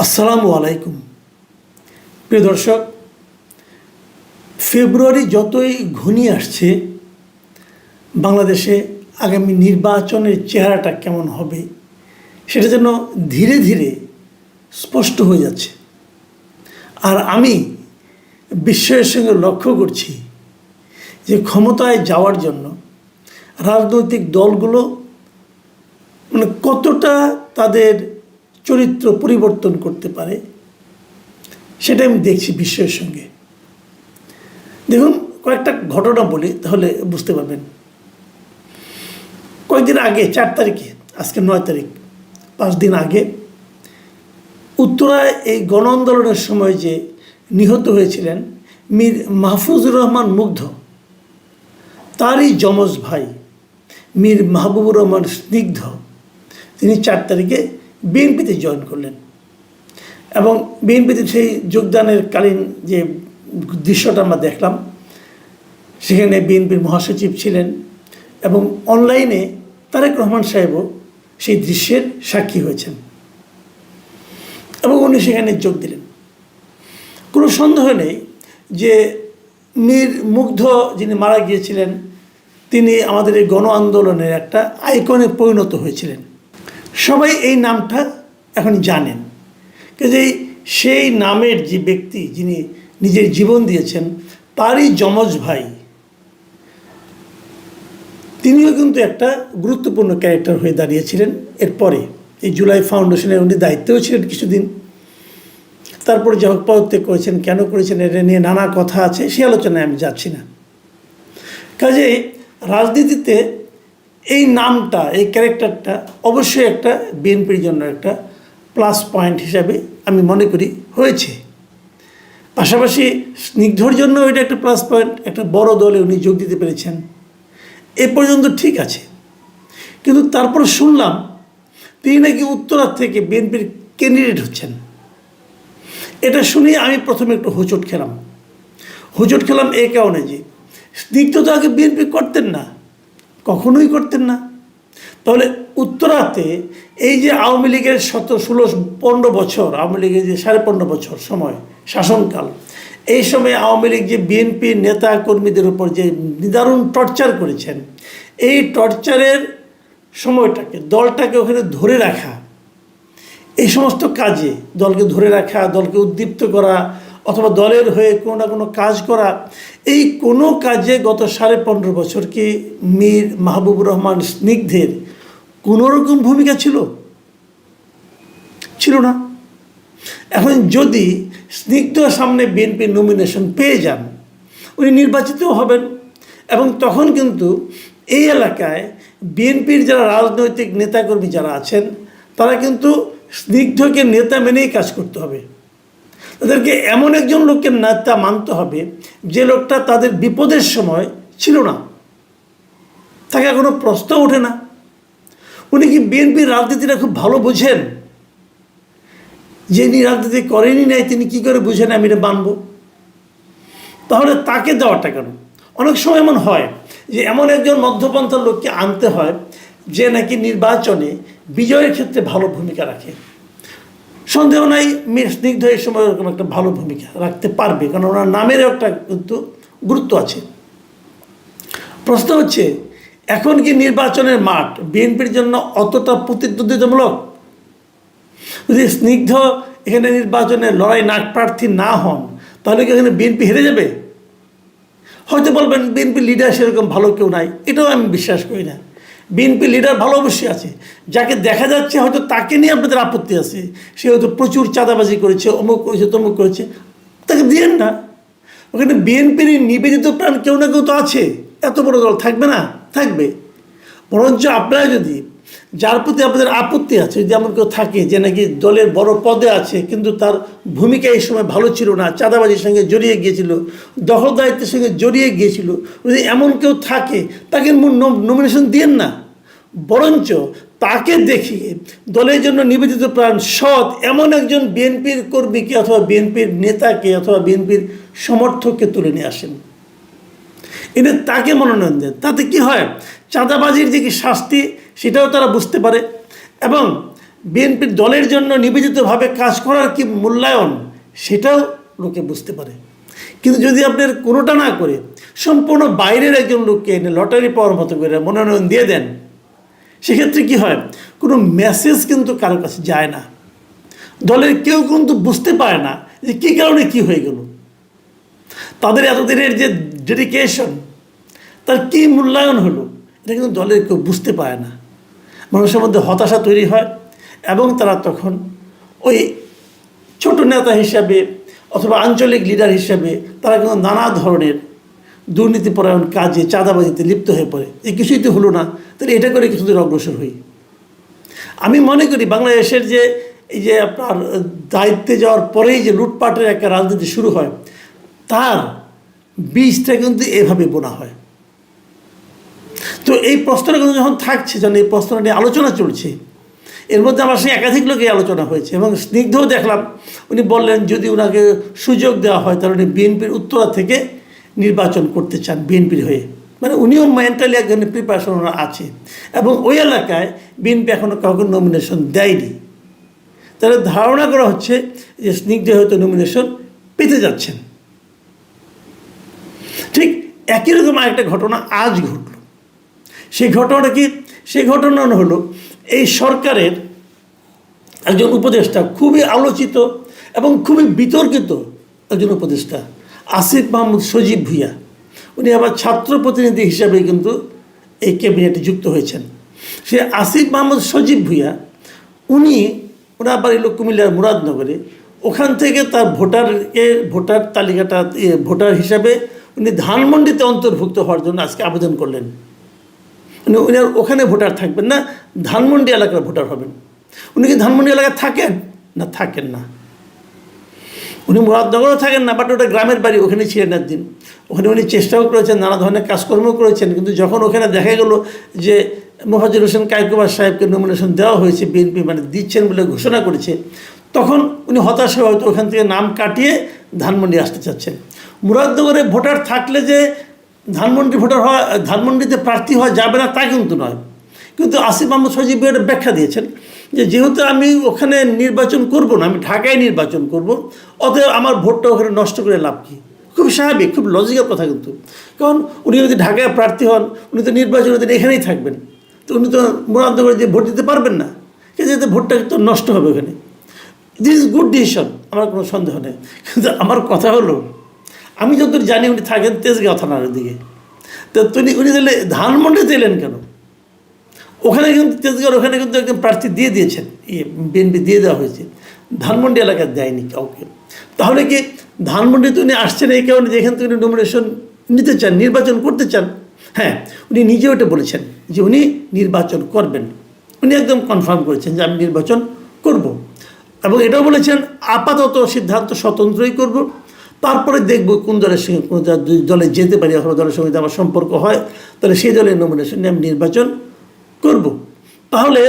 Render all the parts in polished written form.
আসসালামু আলাইকুম। প্রিয় দর্শক, ফেব্রুয়ারি যতই ঘনিয়ে আসছে, বাংলাদেশে আগামী নির্বাচনের চেহারাটা কেমন হবে সেটা যেন ধীরে ধীরে স্পষ্ট হয়ে যাচ্ছে। আর আমি বিস্ময়ের সঙ্গে লক্ষ্য করছি যে ক্ষমতায় যাওয়ার জন্য রাজনৈতিক দলগুলো কতটা তাদের চরিত্র পরিবর্তন করতে পারে সেটা আমি দেখছি বিস্ময়ের সঙ্গে। দেখুন, কয়েকটা ঘটনা বলি তাহলে বুঝতে পারবেন। কয়েকদিন আগে 4 তারিখে, আজকে 9 তারিখ, 5 দিন আগে উত্তরায় এই গণ আন্দোলনের সময় যে নিহত হয়েছিলেন মীর মাহফুজুর রহমান মুগ্ধ, তারই যমজ ভাই মীর মাহবুবুর রহমান স্নিগ্ধ, তিনি 4 তারিখে বিএনপিতে জয়েন করলেন। এবং বিএনপিতে সেই যোগদানের কালীন যে দৃশ্যটা আমরা দেখলাম, সেখানে বিএনপির মহাসচিব ছিলেন এবং অনলাইনে তারেক রহমান সাহেবও সেই দৃশ্যের সাক্ষী হয়েছেন এবং উনি সেখানে যোগ দিলেন। কোনো সন্দেহ নেই যে মীর মুগ্ধ যিনি মারা গিয়েছিলেন, তিনি আমাদের এই গণ আন্দোলনের একটা আইকনে পরিণত হয়েছিলেন। সবাই এই নামটা এখন জানেন, কিন্তু সেই নামের যে ব্যক্তি যিনি নিজের জীবন দিয়েছেন, তারই যমজ ভাই তিনিও কিন্তু একটা গুরুত্বপূর্ণ ক্যারেক্টার হয়ে দাঁড়িয়েছিলেন। এরপরে এই জুলাই ফাউন্ডেশনের উনি দায়িত্বেও ছিলেন কিছুদিন, তারপরে যা হোক পদত্যাগ করেছেন। কেন করেছেন এটা নিয়ে নানা কথা আছে, সে আলোচনায় আমি যাচ্ছি না। কাজেই রাজনীতিতে এই নামটা, এই ক্যারেক্টারটা অবশ্যই একটা বিএনপির জন্য একটা প্লাস পয়েন্ট হিসাবে আমি মনে করি হয়েছে। পাশাপাশি স্নিগ্ধর জন্য এটা একটা প্লাস পয়েন্ট, একটা বড় দলে উনি যোগ দিতে পেরেছেন, এ পর্যন্ত ঠিক আছে। কিন্তু তারপর শুনলাম তিনি নাকি উত্তরা থেকে বিএনপির ক্যান্ডিডেট হচ্ছেন। এটা শুনে আমি প্রথমে একটু হোঁচট খেলাম এই কারণে যে স্নিগ্ধ তো আগে বিএনপি করতেন না, কখনোই করতেন না। তাহলে উত্তরাতে এই যে আওয়ামী লীগের 15 বছর, আওয়ামী লীগের যে 15.5 বছর সময় শাসনকাল, এই সময় আওয়ামী লীগ যে বিএনপি নেতা কর্মীদের উপর যে নিদারুণ টর্চার করেছেন, এই টর্চারের সময়টাকে, দলটাকে ওখানে ধরে রাখা, এই সমস্ত কাজে দলকে ধরে রাখা, দলকে উদ্দীপ্ত করা অথবা দলের হয়ে কোনো না কোনো কাজ করা, এই কোনো কাজে গত 15.5 বছর কি মীর মাহবুবুর রহমান স্নিগ্ধের কোনোরকম ভূমিকা ছিল না। এখন যদি স্নিগ্ধ সামনে বিএনপির নমিনেশন পেয়ে যান, উনি নির্বাচিতও হবেন এবং তখন কিন্তু এই এলাকায় বিএনপির যারা রাজনৈতিক নেতাকর্মী যারা আছেন, তারা কিন্তু স্নিগ্ধকে নেতা মেনেই কাজ করতে হবে। তাদেরকে এমন একজন লোককে নেতা মানতে হবে যে লোকটা তাদের বিপদের সময় ছিল না, তাকে কোনো প্রশ্ন ওঠে না। উনি কি বিএনপির রাজনীতিটা খুব ভালো বোঝেন? যিনি রাজনীতি করেনি নাই তিনি কি করে বুঝেন আমি এটা মানব? তাহলে তাকে দেওয়াটা কেন? অনেক সময় এমন হয় যে এমন একজন মধ্যপন্থার লোককে আনতে হয় যে নাকি নির্বাচনে বিজয়ের ক্ষেত্রে ভালো ভূমিকা রাখে। সন্দেহ নাই মীর স্নিগ্ধ এই সময় ওরকম একটা ভালো ভূমিকা রাখতে পারবে, কারণ ওনার নামেরও একটা কিন্তু গুরুত্ব আছে। প্রশ্ন হচ্ছে, এখন কি নির্বাচনের মাঠ বিএনপির জন্য অতটা প্রতিদ্বন্দ্বিতামূলক? যদি স্নিগ্ধ এখানে নির্বাচনে লড়াই প্রার্থী না হন, তাহলে কি এখানে বিএনপি হেরে যাবে? হয়তো বলবেন বিএনপির লিডার সেরকম ভালো কেউ নাই, এটাও আমি বিশ্বাস করি না। বিএনপি লিডার ভালো অবশ্যই আছে, যাকে দেখা যাচ্ছে হয়তো তাকে নিয়ে আপনাদের আপত্তি আছে, সে হয়তো প্রচুর চাঁদাবাজি করেছে, অমুক করেছে, তমুক করেছে, তাকে দিয়েন না। ওখানে বিএনপির নিবেদিত প্রাণ কেউ না কেউ তো আছে, এত বড় দল থাকবে না? থাকবে। বরঞ্চ আপনারা যদি, যার প্রতি আপনাদের আপত্তি আছে, যদি এমন কেউ থাকে যে নাকি দলের বড় পদে আছে কিন্তু তার ভূমিকা এই সময় ভালো ছিল না, চাঁদাবাজির সঙ্গে জড়িয়ে গিয়েছিল, দখলদারিত্বের সঙ্গে জড়িয়ে গিয়েছিল, যদি এমন কেউ থাকে তাকে নমিনেশন দিয়েন না। বরঞ্চ তাকে দেখিয়ে দলের জন্য নিবেদিত প্রাণ সৎ এমন একজন বিএনপির কর্মীকে অথবা বিএনপির নেতাকে অথবা বিএনপির সমর্থককে তুলে নিয়ে আসেন, এনে তাকে মনোনয়ন দেন। তাতে কি হয়, চাঁদাবাজির যে কি শাস্তি সেটাও তারা বুঝতে পারে এবং বিএনপির দলের জন্য নিবেদিতভাবে কাজ করার কি মূল্যায়ন, সেটাও লোকে বুঝতে পারে। কিন্তু যদি আপনার কোনোটা না করে সম্পূর্ণ বাইরের একজন লোককে এনে লটারি পাওয়ার মতো করে মনোনয়ন দিয়ে দেন, সেক্ষেত্রে কি হয়, কোনো মেসেজ কিন্তু কারোর কাছে যায় না। দলের কেউ কিন্তু বুঝতে পারে না যে কী কারণে কি হয়ে গেল। তাদের এতদিনের যে ডেডিকেশন, তার কী মূল্যায়ন হলো, এটা কিন্তু দলের কেউ বুঝতে পারে না। মানুষের মধ্যে হতাশা তৈরি হয় এবং তারা তখন ওই ছোট নেতা হিসাবে অথবা আঞ্চলিক লিডার হিসাবে তারা কিন্তু নানা ধরনের দুর্নীতিপরায়ণ কাজে, চাঁদাবাজিতে লিপ্ত হয়ে পড়ে। এই কিছুই তো হলো না, তাহলে এটা করে কিছুদিন অগ্রসর হই। আমি মনে করি বাংলাদেশের যে এই যে আপনার দায়িত্বে যাওয়ার পরেই যে লুটপাটের একটা রাজনীতি শুরু হয়, তার বীজটা কিন্তু এভাবে বোনা হয়। তো এই প্রশ্নটা কিন্তু যখন থাকছে, যখন এই প্রশ্নটা নিয়ে আলোচনা চলছে, এর মধ্যে আমার সেই একাধিক লোকই আলোচনা হয়েছে এবং স্নিগ্ধও দেখলাম, উনি বললেন যদি ওনাকে সুযোগ দেওয়া হয় তাহলে উনি বিএনপির উত্তরা থেকে নির্বাচন করতে চান বিএনপির হয়ে। মানে উনিও মেন্টালি এক ধরনের প্রিপারেশন ওনার আছে এবং ওই এলাকায় বিএনপি এখনও কাউকে নমিনেশন দেয়নি। তাহলে ধারণা করা হচ্ছে যে স্নিগ্ধ হয়তো নমিনেশন পেতে যাচ্ছেন। ঠিক একই রকম আরেকটা ঘটনা আজ ঘটল। সেই ঘটনাটা কি? সেই ঘটনা হলো এই সরকারের একজন উপদেষ্টা, খুবই আলোচিত এবং খুবই বিতর্কিত একজন উপদেষ্টা, আসিফ মাহমুদ সজীব ভুঁইয়া। উনি আবার ছাত্র প্রতিনিধি হিসাবে কিন্তু এই ক্যাবিনেটে যুক্ত হয়েছেন। সে আসিফ মাহমুদ সজীব ভুঁইয়া ওনার বাড়ি হলো কুমিল্লার মুরাদনগরে। ওখান থেকে তার ভোটার তালিকাটা ভোটার হিসাবে উনি ধানমন্ডিতে অন্তর্ভুক্ত হওয়ার জন্য আজকে আবেদন করলেন। উনি ওখানে ভোটার থাকবেন না, ধানমন্ডি এলাকার ভোটার হবেন। উনি কি ধানমন্ডি এলাকায় থাকেন? না, থাকেন না। উনি মুরাদনগরও থাকেন না, বাট ওটা গ্রামের বাড়ি, ওখানে ছিলেন একদিন। ওখানে উনি চেষ্টাও করেছেন, নানা ধরনের কাজকর্ম করেছেন, কিন্তু যখন ওখানে দেখা গেল যে মোফাজ্জল হোসেন কায়কোবাদ সাহেবকে নমিনেশন দেওয়া হয়েছে, বিএনপি মানে দিচ্ছেন বলে ঘোষণা করেছে, তখন উনি হতাশ হয়ে হয়তো ওখান থেকে নাম কাটিয়ে ধানমন্ডি আসতে চাচ্ছেন। মুরাদনগরে ভোটার থাকলে যে ধানমন্ডিতে প্রার্থী হওয়া যাবে না তা কিন্তু নয়। কিন্তু আসিফ মাহমুদ সজীব ভুঁইয়া ব্যাখ্যা দিয়েছেন যে যেহেতু আমি ওখানে নির্বাচন করব না, আমি ঢাকায় নির্বাচন করব, অতএব আমার ভোটটা ওখানে নষ্ট করে লাভ কী। খুব স্বাভাবিক, খুব লজিক্যাল কথা কিন্তু। কারণ উনি যদি ঢাকায় প্রার্থী হন, উনি তো নির্বাচনের দিন এখানেই থাকবেন, তো উনি তো মুরাদনগরে যে ভোট দিতে পারবেন না, কিন্তু ভোটটা তো নষ্ট হবে ওখানে। দিস ইজ গুড ডিসিশন, আমার কোনো সন্দেহ নেই। কিন্তু আমার কথা হলো, আমি যতদূর জানি উনি থাকেন তেজগাঁও থানার দিকে, তো উনি তাহলে ধানমন্ডিতে এলেন কেন? ওখানে কিন্তু তেজগাঁওর ওখানে কিন্তু একদম প্রার্থী দিয়ে দিয়েছেন, বিএনপি দিয়ে দেওয়া হয়েছে, ধানমন্ডি এলাকায় দেয়নি কাউকে। তাহলে কি ধানমন্ডিতে উনি আসছেন এই কারণে যেখান থেকে উনি নমিনেশন নিতে চান, নির্বাচন করতে চান? হ্যাঁ, উনি নিজেও এটা বলেছেন যে উনি নির্বাচন করবেন। উনি একদম কনফার্ম করেছেন যে আমি নির্বাচন করব, এবং এটাও বলেছেন আপাতত সিদ্ধান্ত স্বতন্ত্রই করব, তারপরে দেখব কোন দলের সঙ্গে কোন দলে যেতে পারি, অথবা দলের সঙ্গে আমার সম্পর্ক হয়, তাহলে সেই দলের নমিনেশন নিয়ে আমি নির্বাচন করব। তাহলে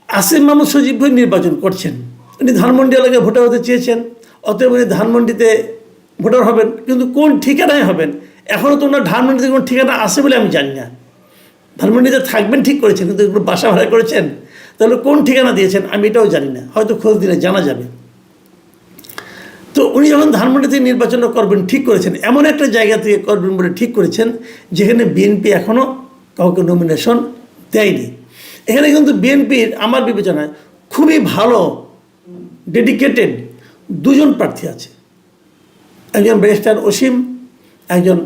আসিফ মাহমুদ সজীব ভুঁইয়া নির্বাচন করছেন, উনি ধানমন্ডি এলাকায় ভোটার হতে চেয়েছেন, অতএব উনি ধানমন্ডিতে ভোটার হবেন। কিন্তু কোন ঠিকানায় হবেন, এখনও তো ওনার ধানমন্ডিতে কোনো ঠিকানা আছে বলে আমি জানি না। ধানমন্ডিতে থাকবেন ঠিক করেছেন, কিন্তু এগুলো বাসা ভাড়া করেছেন, তাহলে কোন ঠিকানা দিয়েছেন আমি এটাও জানি না, হয়তো খোঁজ দিলে জানা যাবে। তো উনি যখন ধানমন্ডিতে নির্বাচনটা করবেন ঠিক করেছেন, এমন একটা জায়গা থেকে করবেন বলে ঠিক করেছেন যেখানে বিএনপি এখনও কাউকে নমিনেশন দেয়নি। এখানে কিন্তু বিএনপির আমার বিবেচনায় খুবই ভালো ডেডিকেটেড দুজন প্রার্থী আছে, একজন ব্যারিস্টার অসীম, একজন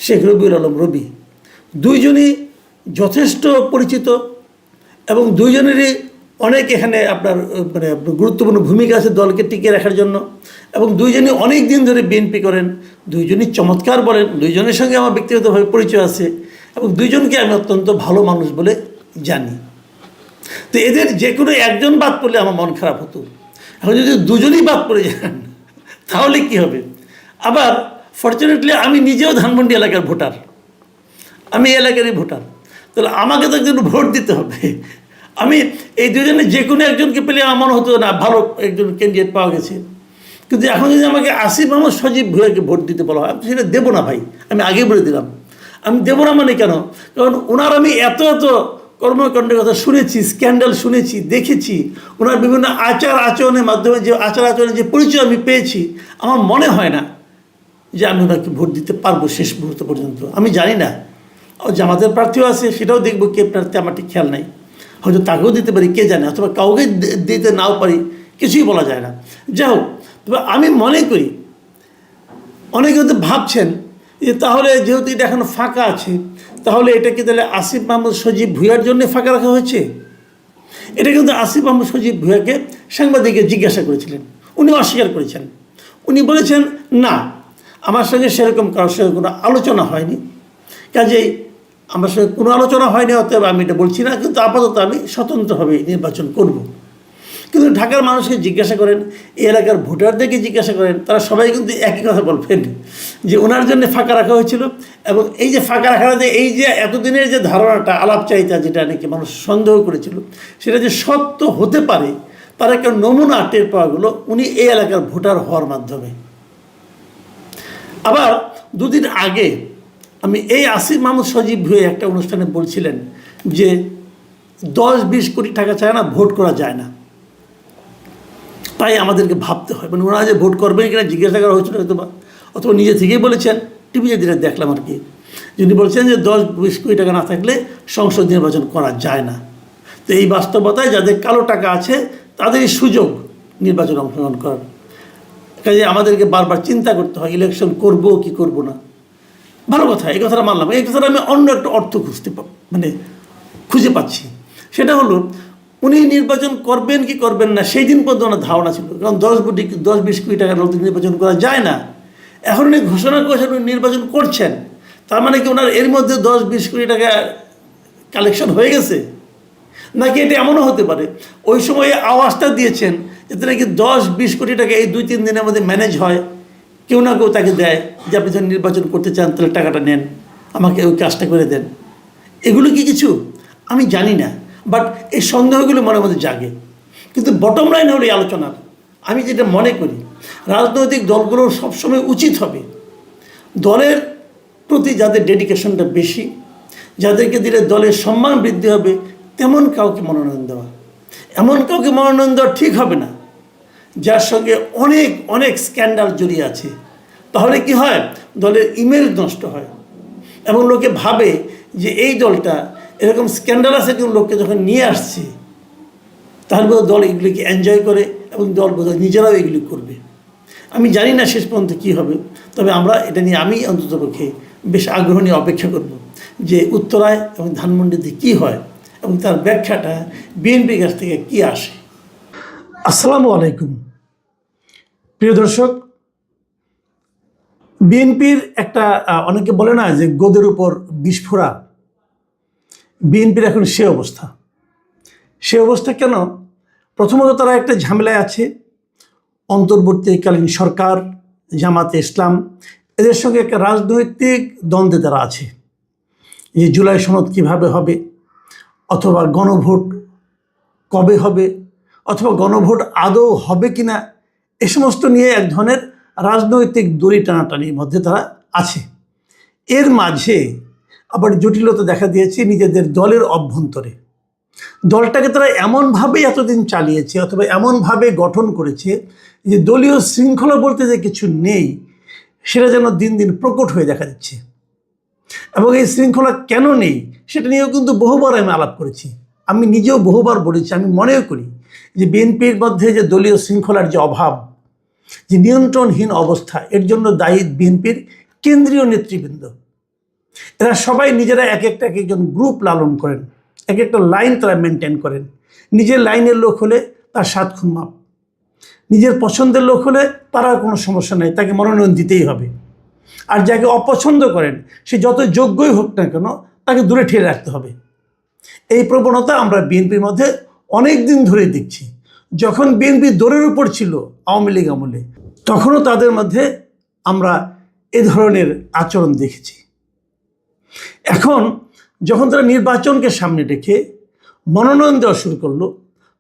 শেখ রবিউল আলম রবি। দুইজনই যথেষ্ট পরিচিত এবং দুইজনেরই অনেক এখানে আপনার মানে গুরুত্বপূর্ণ ভূমিকা আছে দলকে টিকিয়ে রাখার জন্য, এবং দুইজনই অনেক দিন ধরে বিএনপি করেন, দুইজনই চমৎকার বলেন, দুইজনের সঙ্গে আমার ব্যক্তিগতভাবে পরিচয় আছে এবং দুইজনকে আমি অত্যন্ত ভালো মানুষ বলে জানি। তো এদের যে কোনো একজন বাদ পড়লে আমার মন খারাপ হতো। এখন যদি দুজনই বাদ পড়ে যান তাহলে কি হবে? আবার ফর্চুনেটলি আমি নিজেও ধানমন্ডি এলাকার ভোটার, আমি এলাকারই ভোটার, তাহলে আমাকে তো একজন ভোট দিতে হবে। আমি এই দুজনের যে কোনো একজনকে পেলে আমার মনে হতো না ভালো একজন ক্যান্ডিডেট পাওয়া গেছে। কিন্তু এখন যদি আমাকে আসিফ মাহমুদ সজীব ভুঁইয়াকে ভোট দিতে বলা হয়, আমি সেটা দেবো না ভাই, আমি আগেই বলে দিলাম। আমি দেবো না মানে কেন? কারণ ওনার আমি এত কর্মকাণ্ডের কথা শুনেছি, স্ক্যান্ডাল শুনেছি, দেখেছি, ওনার বিভিন্ন আচার আচরণের মাধ্যমে যে আচার আচরণের যে পরিচয় আমি পেয়েছি, আমার মনে হয় না যে আমি ওনাকে ভোট দিতে পারবো শেষ মুহূর্ত পর্যন্ত। আমি জানি না, জামাতের প্রার্থীও আছে, সেটাও দেখবো কে প্রার্থী, আমার ঠিক খেয়াল নাই, হয়তো তাকেও দিতে পারি, কে জানে, অথবা কাউকে দিতে নাও পারি, কিছুই বলা যায় না। যাই হোক, তবে আমি মনে করি অনেকে হয়তো ভাবছেন যে তাহলে যেহেতু এটা এখন ফাঁকা আছে, তাহলে এটা কি তাহলে আসিফ মাহমুদ সজীব ভূঁইয়ার জন্য ফাঁকা রাখা হয়েছে? এটা কিন্তু আসিফ মাহমুদ সজীব ভূঁইয়াকে সাংবাদিকে জিজ্ঞাসা করেছিলেন, উনি অস্বীকার করেছেন। উনি বলেছেন, না, আমার সঙ্গে সেরকম কারোর সঙ্গে কোনো আলোচনা হয়নি, কাজেই আমার সঙ্গে কোনো আলোচনা হয়নি, অতএব আমি এটা বলছি না, কিন্তু আপাতত আমি স্বতন্ত্রভাবে নির্বাচন করব। কিন্তু ঢাকার মানুষকে জিজ্ঞাসা করেন, এই এলাকার ভোটারদেরকে জিজ্ঞাসা করেন, তারা সবাই কিন্তু একই কথা বলবেন যে ওনার জন্য ফাঁকা রাখা হয়েছিল। এবং এই যে ফাঁকা রাখাটা, এই যে এতদিনের যে ধারণাটা, আলাপচারিতা, যেটা নাকি মানুষ সন্দেহ করেছিল, সেটা যে সত্য হতে পারে, তার একটা নমুনা টের পাওয়া গেলো উনি এই এলাকার ভোটার হওয়ার মাধ্যমে। আবার দুদিন আগে আমি এই আসিফ মাহমুদ সজীব ভূঁইয়া একটা অনুষ্ঠানে বলছিলেন যে 10-20 কোটি টাকা ছাড়া না ভোট করা যায় না, তাই আমাদেরকে ভাবতে হয়। মানে ওনারা যে ভোট করবেন কিনা জিজ্ঞাসা করা হয়েছিল হয়তো বা, অথবা নিজে থেকেই বলেছেন, টিভিতে যেটা দেখলাম আর কি, যিনি বলছেন যে 10-20 কোটি টাকা না থাকলে সংসদ নির্বাচন করা যায় না। তো এই বাস্তবতায় যাদের কালো টাকা আছে তাদেরই সুযোগ নির্বাচনে অংশগ্রহণ করার। কাজে আমাদেরকে বারবার চিন্তা করতে হয় ইলেকশন করব কি করব না। ভালো কথা, এই কথাটা মানলাম। এই কথাটা আমি অন্য একটা অর্থ খুঁজে পাচ্ছি। সেটা হলো, উনি নির্বাচন করবেন কি করবেন না সেই দিন পর্যন্ত ওনার ধারণা ছিল, কারণ 10-20 কোটি টাকার মধ্যে নির্বাচন করা যায় না। এখন উনি ঘোষণা করেছেন উনি নির্বাচন করছেন, তার মানে কি ওনার এর মধ্যে 10-20 কোটি টাকা কালেকশন হয়ে গেছে? নাকি এটা এমনও হতে পারে ওই সময়ে আওয়াজটা দিয়েছেন যাতে নাকি 10-20 কোটি টাকা এই 2-3 দিনের মধ্যে ম্যানেজ হয়, কেউ না কেউ তাকে দেয় যে আপনি যখন নির্বাচন করতে চান তাহলে টাকাটা নেন, আমাকে ওই কাজটা করে দেন। এগুলো কি কিছু আমি জানি না, বাট এই সন্দেহগুলো মনের মধ্যে জাগে। কিন্তু বটম লাইন হলো এই আলোচনার, আমি যেটা মনে করি, রাজনৈতিক দলগুলোর সবসময় উচিত হবে দলের প্রতি যাদের ডেডিকেশনটা বেশি, যাদেরকে দিলে দলের সম্মান বৃদ্ধি হবে, তেমন কাউকে মনোনয়ন দেওয়া। এমন কাউকে মনোনয়ন দেওয়া ঠিক হবে না যার সঙ্গে অনেক অনেক স্ক্যান্ডাল জড়িয়ে আছে। তাহলে কি হয়, দলের ইমেজ নষ্ট হয় এবং লোকে ভাবে যে এই দলটা এরকম স্ক্যান্ডাল আছে কিন্তু লোককে যখন নিয়ে আসছে, তাহলে বোধহয় দল এগুলিকে এনজয় করে এবং দল বোধহয় নিজেরাও এগুলি করবে। আমি জানি না শেষ পর্যন্ত কী হবে, তবে আমরা এটা নিয়ে আমি অন্ততপক্ষে বেশ আগ্রহ নিয়ে অপেক্ষা করব যে উত্তরায় এবং ধানমন্ডিতে কী হয় এবং তার ব্যাখ্যাটা বিএনপির কাছ থেকে কী আসে। আসসালামু আলাইকুম প্রিয় দর্শক। বিএনপির একটা অনেকে বলে না যে গোদের উপর বিস্ফোরা, বিএনপির এখন সে অবস্থা। সে অবস্থা কেন? প্রথমত তারা একটা ঝামেলায় আছে, অন্তর্বর্তীকালীন সরকার, জামাতে ইসলাম, এদের সঙ্গে একটা রাজনৈতিক দ্বন্দ্বে তারা আছে যে জুলাই সনদ কীভাবে হবে, অথবা গণভোট কবে হবে, অথবা গণভোট আদৌ হবে কি না, এ সমস্ত নিয়ে এক ধরনের রাজনৈতিক দড়ি টানাটানির মধ্যে তারা আছে। এর মাঝে আবার জটিলতা দেখা দিয়েছে নিজেদের দলের অভ্যন্তরে। দলটাকে তারা এমনভাবে এতদিন চালিয়েছে অথবা এমনভাবে গঠন করেছে যে দলীয় শৃঙ্খলা বলতে যে কিছু নেই সেটা যেন দিন দিন প্রকট হয়ে দেখা দিচ্ছে। এবং এই শৃঙ্খলা কেন নেই সেটা নিয়েও কিন্তু বহুবার আমি আলাপ করেছি, আমি নিজেও বহুবার বলেছি। আমি মনেও করি যে বিএনপির মধ্যে যে দলীয় শৃঙ্খলার যে অভাব, যে নিয়ন্ত্রণহীন অবস্থা, এর জন্য দায়ী বিএনপির কেন্দ্রীয় নেতৃবৃন্দ। এরা সবাই নিজেরা এক একজন গ্রুপ লালন করেন, এক একটা লাইন তারা মেনটেন করেন। নিজের লাইনের লোক হলে তার 7 খুন মাপ, নিজের পছন্দের লোক হলে তার আর কোনো সমস্যা নেই, তাকে মনোনয়ন দিতেই হবে। আর যাকে অপছন্দ করেন সে যত যোগ্যই হোক না কেন তাকে দূরে ঠেলে রাখতে হবে। এই প্রবণতা আমরা বিএনপির মধ্যে অনেক দিন ধরে দেখছি। যখন বিএনপি দৌড়ের উপর ছিল আওয়ামী লীগ আমলে, তখনও তাদের মধ্যে আমরা এ ধরনের আচরণ দেখেছি। এখন যখন তারা নির্বাচনকে সামনে রেখে মনোনয়ন দেওয়া শুরু করলো,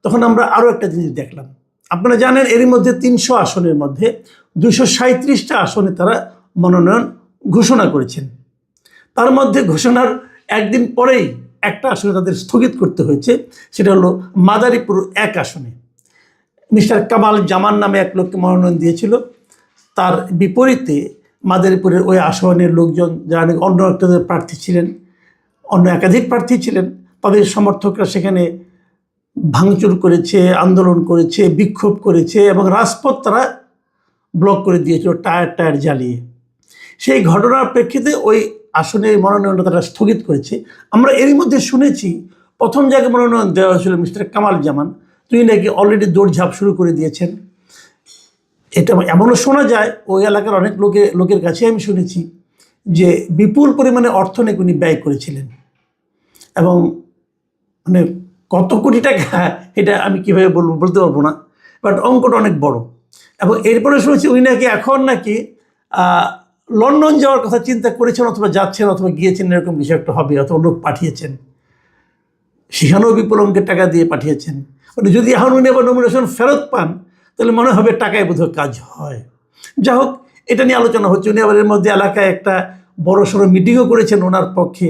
তখন আমরা আরও একটা জিনিস দেখলাম। আপনারা জানেন এরই মধ্যে 300 আসনের মধ্যে 237টা আসনে তারা মনোনয়ন ঘোষণা করেছেন। তার মধ্যে ঘোষণার একদিন পরেই একটা আসনে তাদের স্থগিত করতে হয়েছে, সেটা হলো মাদারীপুর ১ আসনে মিস্টার কামাল জামান নামে এক লোককে মনোনয়ন দিয়েছিল। তার বিপরীতে মাদারীপুরের ওই আসনের লোকজন যারা অন্য একটা প্রার্থী ছিলেন, অন্য একাধিক প্রার্থী ছিলেন, তাদের সমর্থকরা সেখানে ভাঙচুর করেছে, আন্দোলন করেছে, বিক্ষোভ করেছে এবং রাজপথ তারা ব্লক করে দিয়েছিল টায়ার জ্বালিয়ে। সেই ঘটনার প্রেক্ষিতে ওই আসনের মনোনয়নটা তারা স্থগিত করেছে। আমরা এরই মধ্যে শুনেছি প্রথম জায়গায় মনোনয়ন দেওয়া হয়েছিল মিস্টার কামাল জামান, তিনি নাকি অলরেডি দৌড়ঝাঁপ শুরু করে দিয়েছেন। এটা এমনও শোনা যায় ওই এলাকার অনেক লোকের কাছে আমি শুনেছি যে বিপুল পরিমাণে অর্থ নাকি উনি ব্যয় করেছিলেন, এবং মানে কত কোটি টাকা এটা আমি কীভাবে বলতে পারবো না, বাট অঙ্কটা অনেক বড়। এবং এরপরে শুনেছি উনি নাকি এখন নাকি লন্ডন যাওয়ার কথা চিন্তা করেছেন, অথবা যাচ্ছেন, অথবা গিয়েছেন, এরকম কিছু একটা হবে, অথবা লোক পাঠিয়েছেন, সেখানেও বিপুল অঙ্কের টাকা দিয়ে পাঠিয়েছেন। মানে যদি এখন উনি আবার নমিনেশন ফেরত পান তাহলে মনে হবে টাকায় বোধহয় কাজ হয়। যা হোক, এটা নিয়ে আলোচনা হচ্ছে। উনি আবার এর মধ্যে এলাকায় একটা বড় সড়ো মিটিংও করেছেন ওনার পক্ষে,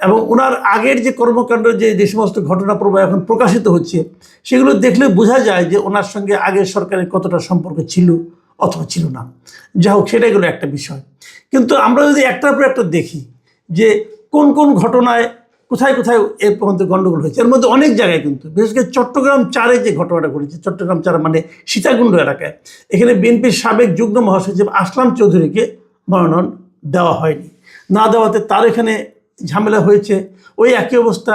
এবং ওনার আগের যে কর্মকাণ্ড যে সমস্ত ঘটনা প্রবাহ এখন প্রকাশিত হচ্ছে সেগুলো দেখলে বোঝা যায় যে ওনার সঙ্গে আগের সরকারের কতটা সম্পর্ক ছিল অথবা ছিল না। যা হোক, সেটাই হলো একটা বিষয়। কিন্তু আমরা যদি একটার পর একটা দেখি যে কোন কোন ঘটনায় কোথায় কোথায় এর পর্যন্ত গণ্ডগোল হয়েছে, এর মধ্যে অনেক জায়গায় কিন্তু বিশেষ করে চট্টগ্রাম ৪-এ যে ঘটনাটা ঘটেছে, চট্টগ্রাম ৪ মানে সীতাকুণ্ড এলাকায়, এখানে বিএনপির সাবেক যুগ্ম মহাসচিব আসলাম চৌধুরীকে মনোনয়ন দেওয়া হয়নি। না দেওয়াতে তার এখানে ঝামেলা হয়েছে। ওই একই অবস্থা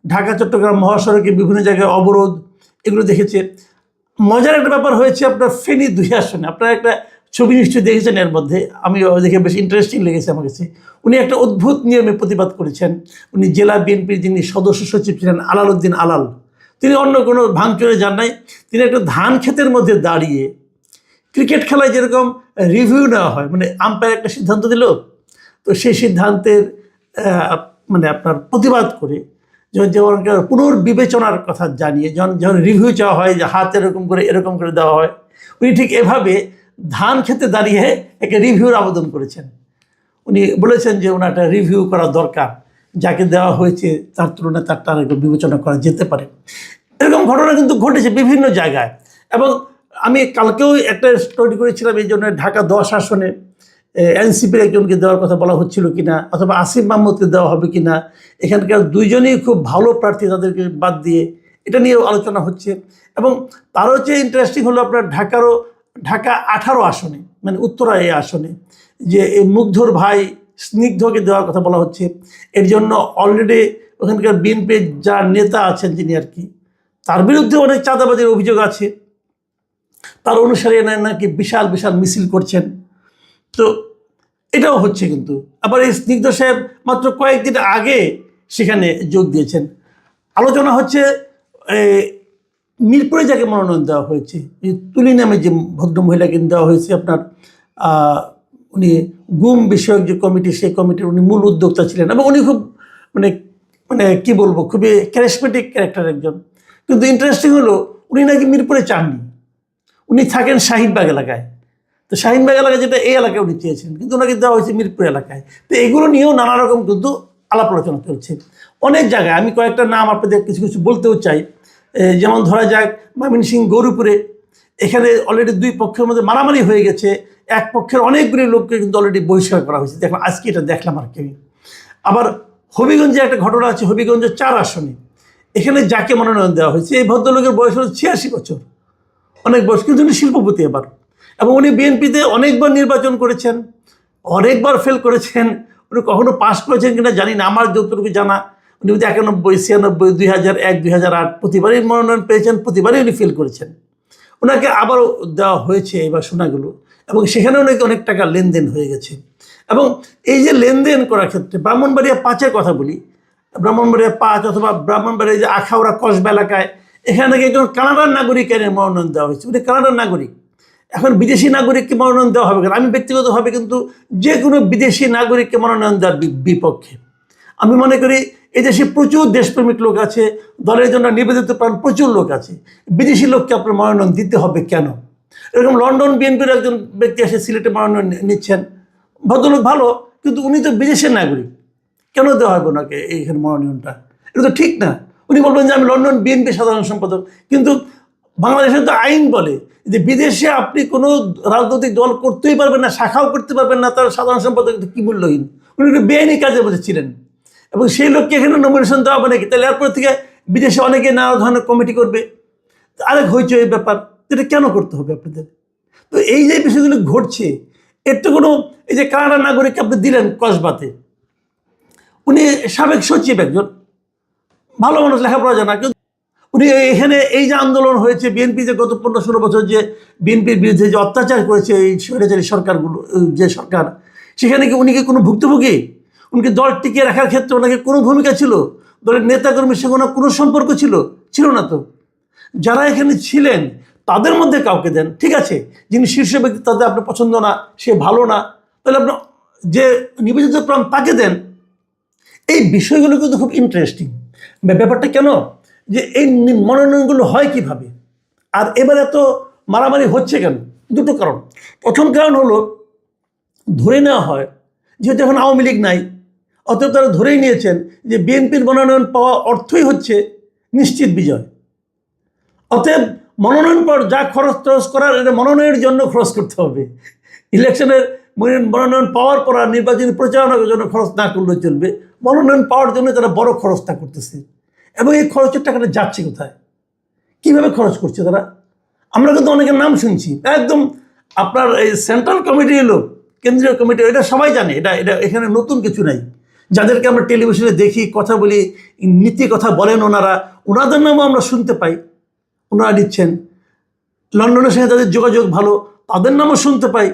ঢাকা চট্টগ্রাম মহাসড়কে বিভিন্ন জায়গায় অবরোধ, এগুলো দেখেছে। মজার একটা ব্যাপার হয়েছে আপনার ফেনী ২ আসনে, আপনারা একটা ছবি নিশ্চয়ই দেখেছেন। এর মধ্যে আমি দেখে বেশ ইন্টারেস্টিং লেগেছে আমার কাছে। উনি একটা অদ্ভুত নিয়মে প্রতিবাদ করেছেন। উনি জেলা বিএনপির যিনি সদস্য সচিব ছিলেন আলাল উদ্দিন আলাল, তিনি অন্য কোনো ভাঙচুরে যান নাই। তিনি একটা ধান ক্ষেতের মধ্যে দাঁড়িয়ে ক্রিকেট খেলায় যেরকম রিভিউ নেওয়া হয়, মানে আম্পায়ার একটা সিদ্ধান্ত দিল, তো সেই সিদ্ধান্তের মানে আপনার প্রতিবাদ করে যেমন পুনর্বিবেচনার কথা জানিয়ে যখন রিভিউ চাওয়া হয় যে হাত এরকম করে দেওয়া হয়, উনি ঠিক এভাবে ধান খেতে দাঁড়িয়ে একটা রিভিউর আবেদন করেছেন। উনি বলেছেন যে ওনার একটা রিভিউ করা দরকার, যাকে দেওয়া হয়েছে তার তুলনায় তারটা একটু বিবেচনা করা যেতে পারে। এরকম ঘটনা কিন্তু ঘটেছে বিভিন্ন জায়গায়। এবং আমি কালকেও একটা স্টোরি করেছিলাম এই জন্য, ঢাকা ১০ আসনে এনসিপির একজনকে দেওয়ার কথা বলা হচ্ছিল কিনা, অথবা আসিফ মাহমুদকে দেওয়া হবে কিনা। এখানকার দুইজনই খুব ভালো প্রার্থী, তাদেরকে বাদ দিয়ে এটা নিয়েও আলোচনা হচ্ছে। এবং তারও চেয়ে ইন্টারেস্টিং হলো আপনার ঢাকা ১৮ আসনে, মানে উত্তরা এই আসনে যে এই মুগ্ধর ভাই স্নিগ্ধকে দেওয়ার কথা বলা হচ্ছে। এর জন্য অলরেডি ওখানকার বিএনপির যার নেতা আছেন যিনি আর কি, তার বিরুদ্ধে অনেক চাঁদাবাজির অভিযোগ আছে। তার অনুসারী নাকি বিশাল বিশাল মিছিল করছেন। তো এটাও হচ্ছে। কিন্তু আবার এই স্নিগ্ধ সাহেব মাত্র কয়েকদিন আগে সেখানে যোগ দিয়েছেন। আলোচনা হচ্ছে মিরপুরে যাকে মনোনয়ন দেওয়া হয়েছে, তুলি নামে যে ভদ্রমহিলাকে দেওয়া হয়েছে আপনার, উনি গুম বিষয়ক যে কমিটি, সেই কমিটির উনি মূল উদ্যোক্তা ছিলেন, এবং উনি খুব মানে মানে কী বলবো, খুবই ক্যারিসমেটিক ক্যারেক্টার একজন। কিন্তু ইন্টারেস্টিং হলো উনি নাকি মিরপুরে চাননি, উনি থাকেন শাহিনবাগ এলাকায়। তো শাহিনবাগ এলাকায় যেটা এই এলাকায় উনি চেয়েছেন, কিন্তু ওনাকে দেওয়া হয়েছে মিরপুর এলাকায়। তো এগুলো নিয়েও নানা রকম কিন্তু আলাপ আলোচনা চলছে অনেক জায়গায়। আমি কয়েকটা নাম আপনাদের কিছু কিছু বলতেও চাই। যেমন ধরা যাক ময়মনসিংহ গৌরীপুরে, এখানে অলরেডি দুই পক্ষের মধ্যে মারামারি হয়ে গেছে। এক পক্ষের অনেকগুলি লোককে কিন্তু অলরেডি বহিষ্কার করা হয়েছে। দেখলাম আজকে এটা দেখলাম আর কি। আবার হবিগঞ্জে একটা ঘটনা আছে, হবিগঞ্জ ৪ আসনে, এখানে যাকে মনোনয়ন দেওয়া হয়েছে এই ভদ্রলোকের বয়স হলো ৮৬ বছর, অনেক বয়স, কিন্তু উনি শিল্পপতি এবার। এবং উনি বিএনপিতে অনেকবার নির্বাচন করেছেন, অনেকবার ফেল করেছেন। উনি কখনো পাস করেছেন কিনা জানি না, আমার যতটুকু জানা উনি ৯১, ৯৬, ২০০১, ২০০৮ প্রতিবারই মনোনয়ন পেয়েছেন, প্রতিবারই উনি ফেল করেছেন। ওনাকে আবারও দেওয়া হয়েছে এবার শোনাগুলো, এবং সেখানেও নাকি অনেক টাকা লেনদেন হয়ে গেছে। এবং এই যে লেনদেন করার ক্ষেত্রে ব্রাহ্মণবাড়িয়া ৫-এর কথা বলি, ব্রাহ্মণবাড়িয়া ৫ অথবা ব্রাহ্মণবাড়িয়া যে আখাউড়া কসবা এলাকায়, এখানে নাকি একজন কানাডার নাগরিকের মনোনয়ন দেওয়া হয়েছে। উনি কানাডার নাগরিক। এখন বিদেশি নাগরিককে মনোনয়ন দেওয়া হবে কেন? আমি ব্যক্তিগতভাবে কিন্তু যে কোনো বিদেশি নাগরিককে মনোনয়ন দেওয়ার বিপক্ষে। আমি মনে করি এই দেশে প্রচুর দেশপ্রেমিক লোক আছে, দলের জন্য নিবেদিত প্রাণ প্রচুর লোক আছে। বিদেশি লোককে আপনার মনোনয়ন দিতে হবে কেন? এরকম লন্ডন বিএনপির একজন ব্যক্তি এসে সিলেটে মনোনয়ন নিচ্ছেন, ভদ্রলোক ভালো, কিন্তু উনি তো বিদেশের নাগরিক। কেন দেওয়া হবে ওনাকে এইখানে মনোনয়নটা? এটা তো ঠিক না। উনি বলবেন যে আমি লন্ডন বিএনপি সাধারণ সম্পাদক, কিন্তু বাংলাদেশের তো আইন বলে যে বিদেশে আপনি কোনো রাজনৈতিক দল করতেই পারবেন না, শাখাও করতে পারবেন না, তার সাধারণ সম্পাদক কি মূল্যহীন। উনি একটু বেআইনি কাজে বসেছিলেন এবং সেই লোককে এখানে নমিনেশন দেওয়া হবে নাকি? তাহলে এরপর থেকে বিদেশে অনেকে নানা ধরনের কমিটি করবে, আরেক হইচই এই ব্যাপার। এটা কেন করতে হবে আপনাদের? তো এই যে বিষয়গুলো ঘটছে, এর তো কোনো, এই যে কানাডা নাগরিক আপনি দিলেন কসবাতে, উনি সাবেক সচিব, একজন ভালো মানুষ, লেখাপড়া জানা, কিন্তু উনি এখানে এই যে আন্দোলন হয়েছে বিএনপি যে গত 15-16 বছর যে বিএনপির বিরুদ্ধে যে অত্যাচার করেছে এই স্বৈরাচারী সরকারগুলো, যে সরকার, সেখানে কি উনি কি কোনো ভুক্তভোগী? উনকি দল টিকিয়ে রাখার ক্ষেত্রে ওনাকে কোনো ভূমিকা ছিল? দলের নেতাকর্মীর সঙ্গে ওনার কোনো সম্পর্ক ছিল? ছিল না তো। যারা এখানে ছিলেন তাদের মধ্যে কাউকে দেন, ঠিক আছে, যিনি শীর্ষ ব্যক্তি তাদের আপনার পছন্দ না, সে ভালো না, তাহলে আপনার যে নিবেদিত প্রাণ তাকে দেন। এই বিষয়গুলো কিন্তু খুব ইন্টারেস্টিং। ব্যাপারটা কেন যে এই মনোনয়নগুলো হয় কিভাবে, আর এবার এত মারামারি হচ্ছে কেন? দুটো কারণ। প্রথম কারণ হলো, ধরে নেওয়া হয় যেহেতু এখন আওয়ামী লীগ নাই, অতএব তারা ধরেই নিয়েছেন যে বিএনপির মনোনয়ন পাওয়া অর্থই হচ্ছে নিশ্চিত বিজয়। অতএব মনোনয়ন পর যা খরচ করার, এটা মনোনয়নের জন্য খরচ করতে হবে। ইলেকশনের মনোনয়ন পাওয়ার পর আর নির্বাচনী প্রচারণার জন্য খরচ না করলে চলবে, মনোনয়ন পাওয়ার জন্য তারা বড় খরচটা করতেছে। এবং এই খরচের টাকাটা যাচ্ছে কোথায়, কিভাবে খরচ করছে তারা? আমরা কিন্তু অনেকের নাম শুনছি, একদম আপনার এই সেন্ট্রাল কমিটি এলো, কেন্দ্রীয় কমিটি, এটা সবাই জানে, এটা এটা এখানে নতুন কিছু নাই। যাদেরকে আমরা টেলিভিশনে দেখি, কথা বলি, নীতি কথা বলেন ওনারা, ওনাদের নামও আমরা শুনতে পাই, ওনারা নিচ্ছেন। লন্ডনের সঙ্গে তাদের যোগাযোগ ভালো, তাদের নামও শুনতে পাই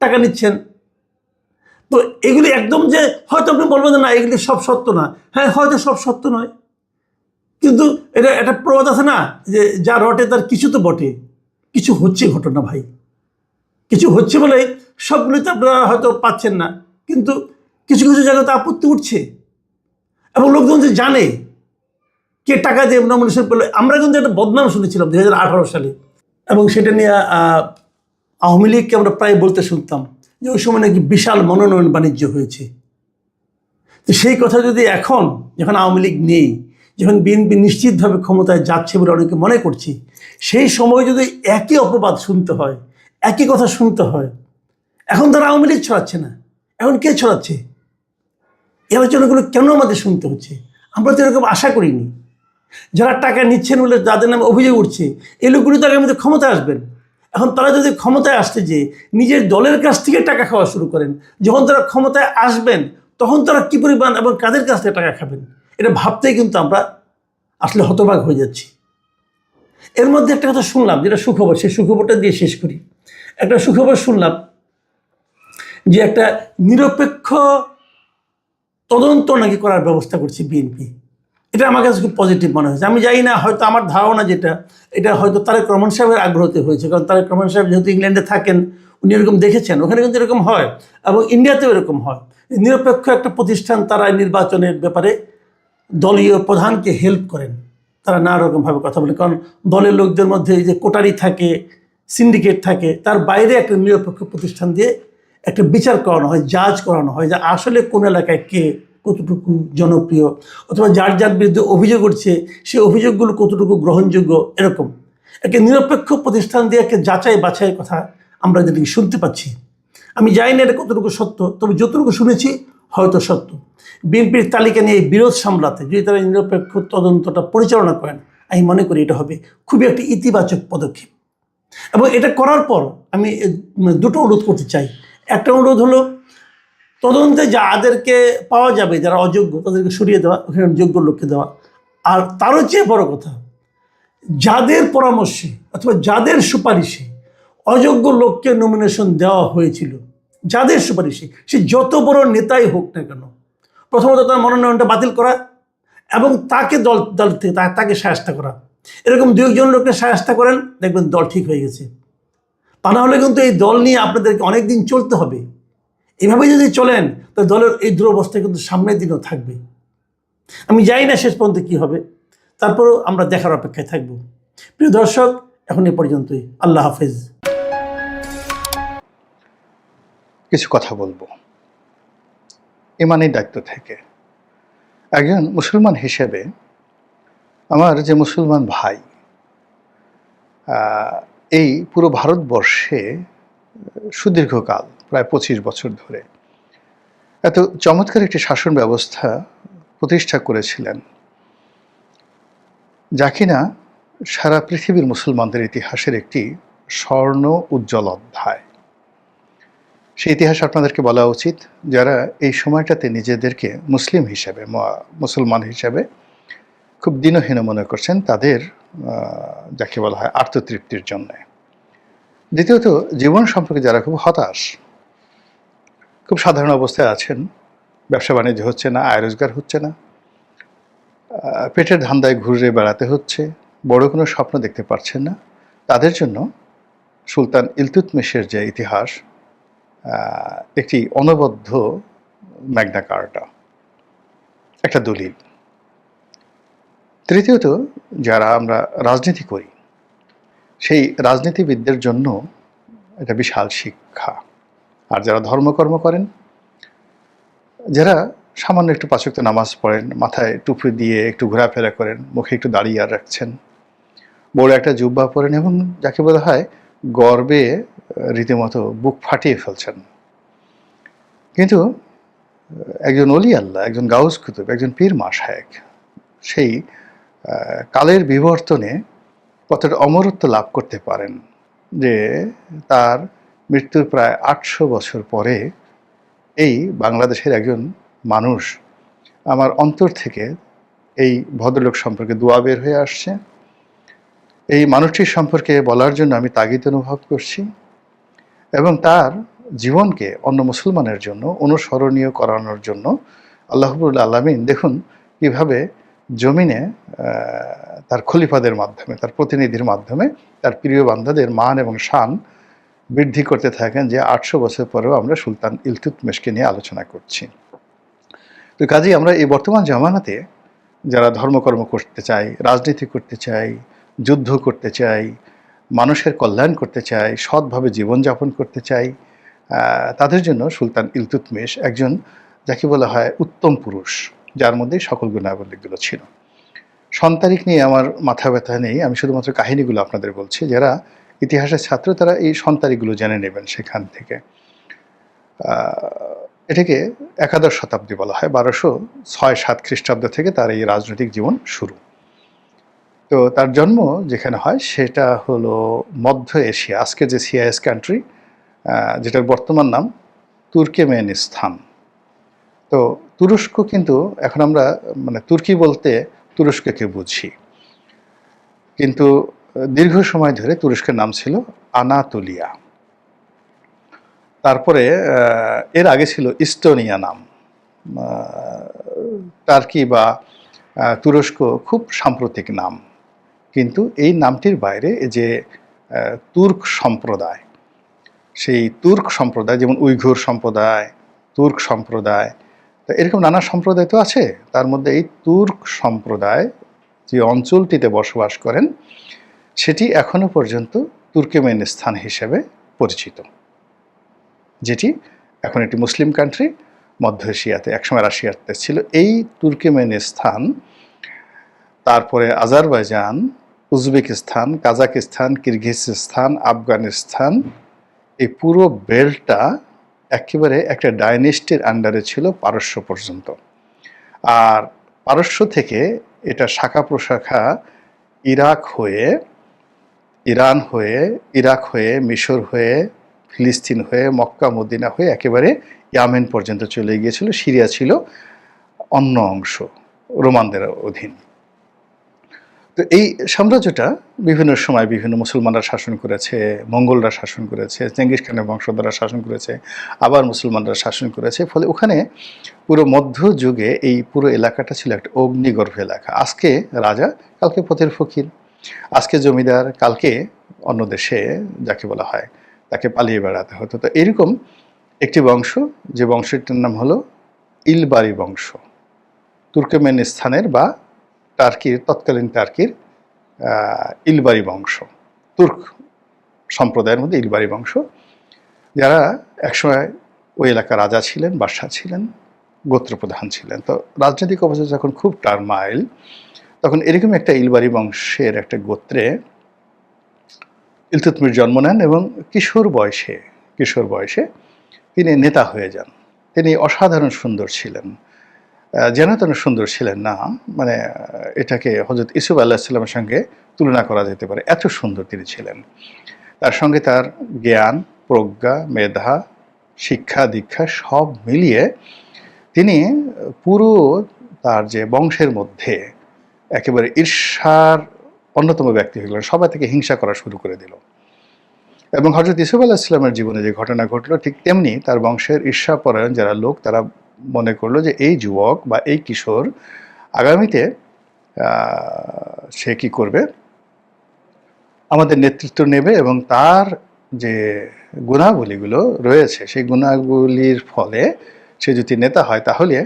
টাকা নিচ্ছেন। তো এগুলি একদম যে হয়তো আপনি বলবেন না এগুলি সব সত্য না, হ্যাঁ হয়তো সব সত্য নয়, কিন্তু এটা একটা প্রবাদ আছে না যে যা রটে তার কিছু তো বটে। কিছু হচ্ছে ঘটনা ভাই, কিছু হচ্ছে বলে সবগুলিতে আপনারা হয়তো পাচ্ছেন না, কিন্তু কিছু কিছু জায়গাতে আপত্তি উঠছে এবং লোকজন যে জানে কে টাকা দিয়ে নমিনেশন পেল। আমরা কিন্তু একটা বদনাম শুনেছিলাম 2018 সালে, এবং সেটা নিয়ে আওয়ামী লীগকে আমরা প্রায় বলতে শুনতাম যে ওই সময় নাকি বিশাল মনোনয়ন বাণিজ্য হয়েছে। তো সেই কথা যদি এখন, যখন আওয়ামী লীগ নেই, যখন বিএনপি নিশ্চিতভাবে ক্ষমতায় যাচ্ছে বলে অনেকে মনে করছি, সেই সময় যদি একই অপবাদ শুনতে হয়, একই কথা শুনতে হয়, এখন তারা আওয়ামী লীগ ছড়াচ্ছে না, এখন কে ছড়াচ্ছে? এই আলোচনাগুলো কেন আমাদের শুনতে হচ্ছে? আমরা তো এরকম আশা করিনি। যারা টাকা নিচ্ছেন বলে যাদের নামে অভিযোগ উঠছে, এই লোকগুলি তো আগামীতে ক্ষমতায় আসবেন। এখন তারা যদি ক্ষমতায় আসতে যে নিজের দলের কাছ থেকে টাকা খাওয়া শুরু করেন, যখন তারা ক্ষমতায় আসবেন তখন তারা কী পরিমাণ এবং কাদের কাছ থেকে টাকা খাবেন, এটা ভাবতেই কিন্তু আমরা আসলে হতবাক হয়ে যাচ্ছি। এর মধ্যে একটা কথা শুনলাম, যেটা সুখবর, সেই সুখবরটা দিয়ে শেষ করি। একটা সুখবর শুনলাম যে একটা নিরপেক্ষ তদন্ত নাকি করার ব্যবস্থা করছে বিএনপি। এটা আমার কাছে খুব পজিটিভ মনে হয়েছে। আমি জানি না, হয়তো আমার ধারণা যেটা, এটা হয়তো তারেক রহমান সাহেবের আগ্রহতে হয়েছে, কারণ তারেক রহমান সাহেব যেহেতু ইংল্যান্ডে থাকেন, উনি এরকম দেখেছেন, ওখানে কিন্তু এরকম হয় এবং ইন্ডিয়াতেও এরকম হয়। নিরপেক্ষ একটা প্রতিষ্ঠান, তারা নির্বাচনের ব্যাপারে দলীয় প্রধানকে হেল্প করেন, তারা নানা রকমভাবে কথা বলে, কারণ দলের লোকদের মধ্যে এই যে কোটারি থাকে, সিন্ডিকেট থাকে, তার বাইরে একটা নিরপেক্ষ প্রতিষ্ঠান দিয়ে একটা বিচার করানো হয়, জাজ করানো হয় যে আসলে কোন এলাকায় কে কতটুকু জনপ্রিয়, অথবা যার যার বিরুদ্ধে অভিযোগ উঠছে সেই অভিযোগগুলো কতটুকু গ্রহণযোগ্য। এরকম একটা নিরপেক্ষ প্রতিষ্ঠান দিয়ে একটা যাচাই বাছাইয়ের কথা আমরা যেটাকে শুনতে পাচ্ছি। আমি জানি না এটা কতটুকু সত্য, তবে যতটুকু শুনেছি হয়তো সত্য। বিএনপির তালিকা নিয়ে বিরোধ সামলাতে যদি তারা নিরপেক্ষ তদন্তটা পরিচালনা করেন, আমি মনে করি এটা হবে খুবই একটি ইতিবাচক পদক্ষেপ। এবং এটা করার পর আমি দুটো অনুরোধ করতে চাই। একটা অনুরোধ হলো, তদন্তে যাদেরকে পাওয়া যাবে যারা অযোগ্য তাদেরকে সরিয়ে দেওয়া, ওখানে যোগ্য লোককে দেওয়া। আর তারও চেয়ে বড় কথা, যাদের পরামর্শে অথবা যাদের সুপারিশে অযোগ্য লোককে নমিনেশন দেওয়া হয়েছিল, যাদের সুপারিশে, সে যত বড় নেতাই হোক না কেন, প্রথমত তার মনোনয়নটা বাতিল করা এবং তাকে দল থেকে তাকে সাহায্য করা। এরকম 2-1 লোককে সাহায্য করেন, দেখবেন দল ঠিক হয়ে গেছে। তা না হলে কিন্তু এই দল নিয়ে আপনাদেরকে অনেক দিন চলতে হবে। এভাবে যদি চলেন তো দলের এই দুরবস্থা কিন্তু সামনের দিনও থাকবে। আমি জানি না শেষ পর্যন্ত কী হবে, তারপরেও আমরা দেখার অপেক্ষায় থাকব। প্রিয় দর্শক, এখন এ পর্যন্তই। আল্লাহ হাফেজ। কিছু কথা বলবো ইমানের দায়িত্ব থেকে। একজন মুসলমান হিসেবে আমার যে মুসলমান ভাই এই পুরো ভারতবর্ষে সুদীর্ঘকাল প্রায় 25 বছর ধরে এত চমৎকার একটি শাসন ব্যবস্থা প্রতিষ্ঠা করেছিলেন, যা কিনা সারা পৃথিবীর মুসলমানদের ইতিহাসের একটি স্বর্ণ উজ্জ্বল অধ্যায়। সেই ইতিহাস আপনাদেরকে বলা উচিত, যারা এই সময়টাতে নিজেদেরকে মুসলিম হিসেবে, মুসলমান হিসেবে খুব দীনহীন মনে করছেন, তাদের যাকে বলা হয় আত্মতৃপ্তির জন্য। দ্বিতীয়ত, জীবন সম্পর্কে যারা খুব হতাশ, খুব সাধারণ অবস্থায় আছেন, ব্যবসা বাণিজ্য হচ্ছে না, আয় রোজগার হচ্ছে না, পেটের ধান্দায় ঘুরে বেড়াতে হচ্ছে, বড় কোনো স্বপ্ন দেখতে পারছেন না, তাদের জন্য সুলতান ইলতুৎমিশের যে ইতিহাস একটি অনবদ্য ম্যাগনা কার্টা, একটা দলিল। তৃতীয়ত, যারা আমরা রাজনীতি করি, সেই রাজনীতিবিদদের জন্য এটা বিশাল শিক্ষা। আর যারা ধর্মকর্ম করেন, যারা সামান্য একটু 5 ওয়াক্ত নামাজ পড়েন, মাথায় টুপি দিয়ে একটু ঘোরাফেরা করেন, মুখে একটু দাড়ি আর রাখছেন, বড় একটা জুব্বা পরেন এবং যাকে বলা হয় গর্বে রীতিমতো বুক ফাটিয়ে ফেলছেন, কিন্তু একজন অলি আল্লাহ, একজন গাউস কুতুব, একজন পীর মাশায়েখ সেই কালের বিবর্তনে কতটা অমরত্ব লাভ করতে পারেন যে তার মৃত্যুর প্রায় 800 বছর পরে এই বাংলাদেশের একজন মানুষ আমার অন্তর থেকে এই ভদ্রলোক সম্পর্কে দোয়া বের হয়ে আসছে। এই মানুষটির সম্পর্কে বলার জন্য আমি তাগিদ অনুভব করছি এবং তার জীবনকে অন্য মুসলমানের জন্য অনুসরণীয় করানোর জন্য আল্লাহ রাব্বুল আলামিন দেখুন কিভাবে জমিনে তার খলিফাদের মাধ্যমে, তার প্রতিনিধির মাধ্যমে তার প্রিয় বান্দাদের মান এবং শান বৃদ্ধি করতে থাকেন, যে 800 বছর পরেও আমরা সুলতান ইলতুৎমিশকে নিয়ে আলোচনা করছি। তো কাজেই আমরা এই বর্তমান জামানাতে যারা ধর্মকর্ম করতে চাই, রাজনীতি করতে চাই, যুদ্ধ করতে চাই, মানুষের কল্যাণ করতে চাই, সৎভাবে জীবনযাপন করতে চাই, তাদের জন্য সুলতান ইলতুৎমিশ একজন যাকে বলা হয় উত্তম পুরুষ, যার মধ্যে সকল গুণাবলীগুলো ছিল। সন্তারিখ নিয়ে আমার মাথা ব্যথা নেই, আমি শুধুমাত্র কাহিনীগুলো আপনাদের বলছি। যারা ইতিহাসের ছাত্র তারা এই সন্তারিখগুলো জেনে নেবেন সেখান থেকে। এটাকে 11 শতাব্দী বলা হয়, 1206-7 খ্রিস্টাব্দ থেকে তার এই রাজনৈতিক জীবন শুরু। তো তার জন্ম যেখানে হয় সেটা হলো মধ্য এশিয়া, আজকে যে সিআইএস কান্ট্রি, যেটার বর্তমান নাম তুর্কমেনিস্তান। তো তুরস্ক কিন্তু এখন আমরা মানে তুর্কি বলতে তুরস্ককে বুঝি, কিন্তু দীর্ঘ সময় ধরে তুরস্কের নাম ছিল আনাতোলিয়া। তারপরে এর আগে ছিল ইস্তোনিয়া নাম। টার্কি বা তুরস্ক খুব সাম্প্রতিক নাম, কিন্তু এই নামটির বাইরে যে তুর্ক সম্প্রদায়, সেই তুর্ক সম্প্রদায়, যেমন উইঘুর সম্প্রদায়, তুর্ক সম্প্রদায়, তো এরকম নানা সম্প্রদায় তো আছে। তার মধ্যে এই তুর্ক সম্প্রদায় যে অঞ্চলটিতে বসবাস করেন সেটি এখনো পর্যন্ত তুর্কমেনিস্তান হিসেবে পরিচিত, যেটি এখন একটি মুসলিম কান্ট্রি মধ্য এশিয়াতে, একসময় রাশিয়াতে ছিল। এই তুর্কমেনিস্তান, তারপরে Azerbaijan, Uzbekistan, Kazakhstan, Kyrgyzstan, Afghanistan, এই পুরো বেল্টটা একেবারে একটা ডাইনেস্টির আন্ডারে ছিল পারস্য পর্যন্ত। আর পারস্য থেকে এটা শাখা প্রশাখা ইরাক হয়ে, ইরান হয়ে, ইরাক হয়ে, মিশর হয়ে, ফিলিস্তিন হয়ে, মক্কা মদিনা হয়ে একেবারে ইয়ামেন পর্যন্ত চলে গিয়েছিল। সিরিয়া ছিল অন্য অংশ, রোমানদের অধীন। তো এই সাম্রাজ্যটা বিভিন্ন সময় বিভিন্ন মুসলমানরা শাসন করেছে, মঙ্গলরা শাসন করেছে, চেঙ্গিস খানের বংশধররা শাসন করেছে, আবার মুসলমানরা শাসন করেছে। ফলে ওখানে পুরো মধ্যযুগে এই পুরো এলাকাটা ছিল একটা অগ্নিগর্ভ এলাকা। আজকে রাজা, কালকে পথের ফকির, আজকে জমিদার, কালকে অন্য দেশে যাকে বলা হয় তাকে পালিয়ে বেড়াতে হতো। তো এরকম একটি বংশ, যে বংশটির নাম হলো ইলবারি বংশ, তুর্কমেনিস্তানের বা টার্কির, তৎকালীন টার্কির ইলবারি বংশ, তুর্ক সম্প্রদায়ের মধ্যে ইলবারি বংশ, যারা একসময় ওই এলাকার রাজা ছিলেন, বাদশাহ ছিলেন। গোত্রপ্রধান ছিলেন। তো রাজনৈতিক অবস্থা যখন খুব টারমাইল, তখন এরকম একটা ইলবাড়ি বংশের একটা গোত্রে ইলতুৎমিশ জন্ম নেন এবং কিশোর বয়সে তিনি নেতা হয়ে যান। তিনি অসাধারণ সুন্দর ছিলেন, যেন তেন সুন্দর ছিলেন না, মানে এটাকে হযরত ইউসুফ আলাইহিসসালামের সঙ্গে তুলনা করা যেতে পারে, এত সুন্দর তিনি ছিলেন। তার সঙ্গে তার জ্ঞান, প্রজ্ঞা, মেধা, শিক্ষা দীক্ষা সব মিলিয়ে তিনি পুরো তার যে বংশের মধ্যে একেবারে ঈর্ষার অন্যতম ব্যক্তি হয়ে গেলেন, সবাই থেকে হিংসা করা শুরু করে দিল। এবং হযরত ইউসুফ আলাইহিস সালামের জীবনে যে ঘটনা ঘটলো, ঠিক তেমনি তার বংশের ঈর্ষাপরায়ণ যারা লোক, তারা মনে করলো যে এই যুবক বা এই কিশোর আগামীতে সে কি করবে, আমাদের নেতৃত্ব নেবে এবং তার যে গুণাবলীগুলো রয়েছে সেই গুণাবলীর ফলে সে যদি নেতা হয়, তাহলে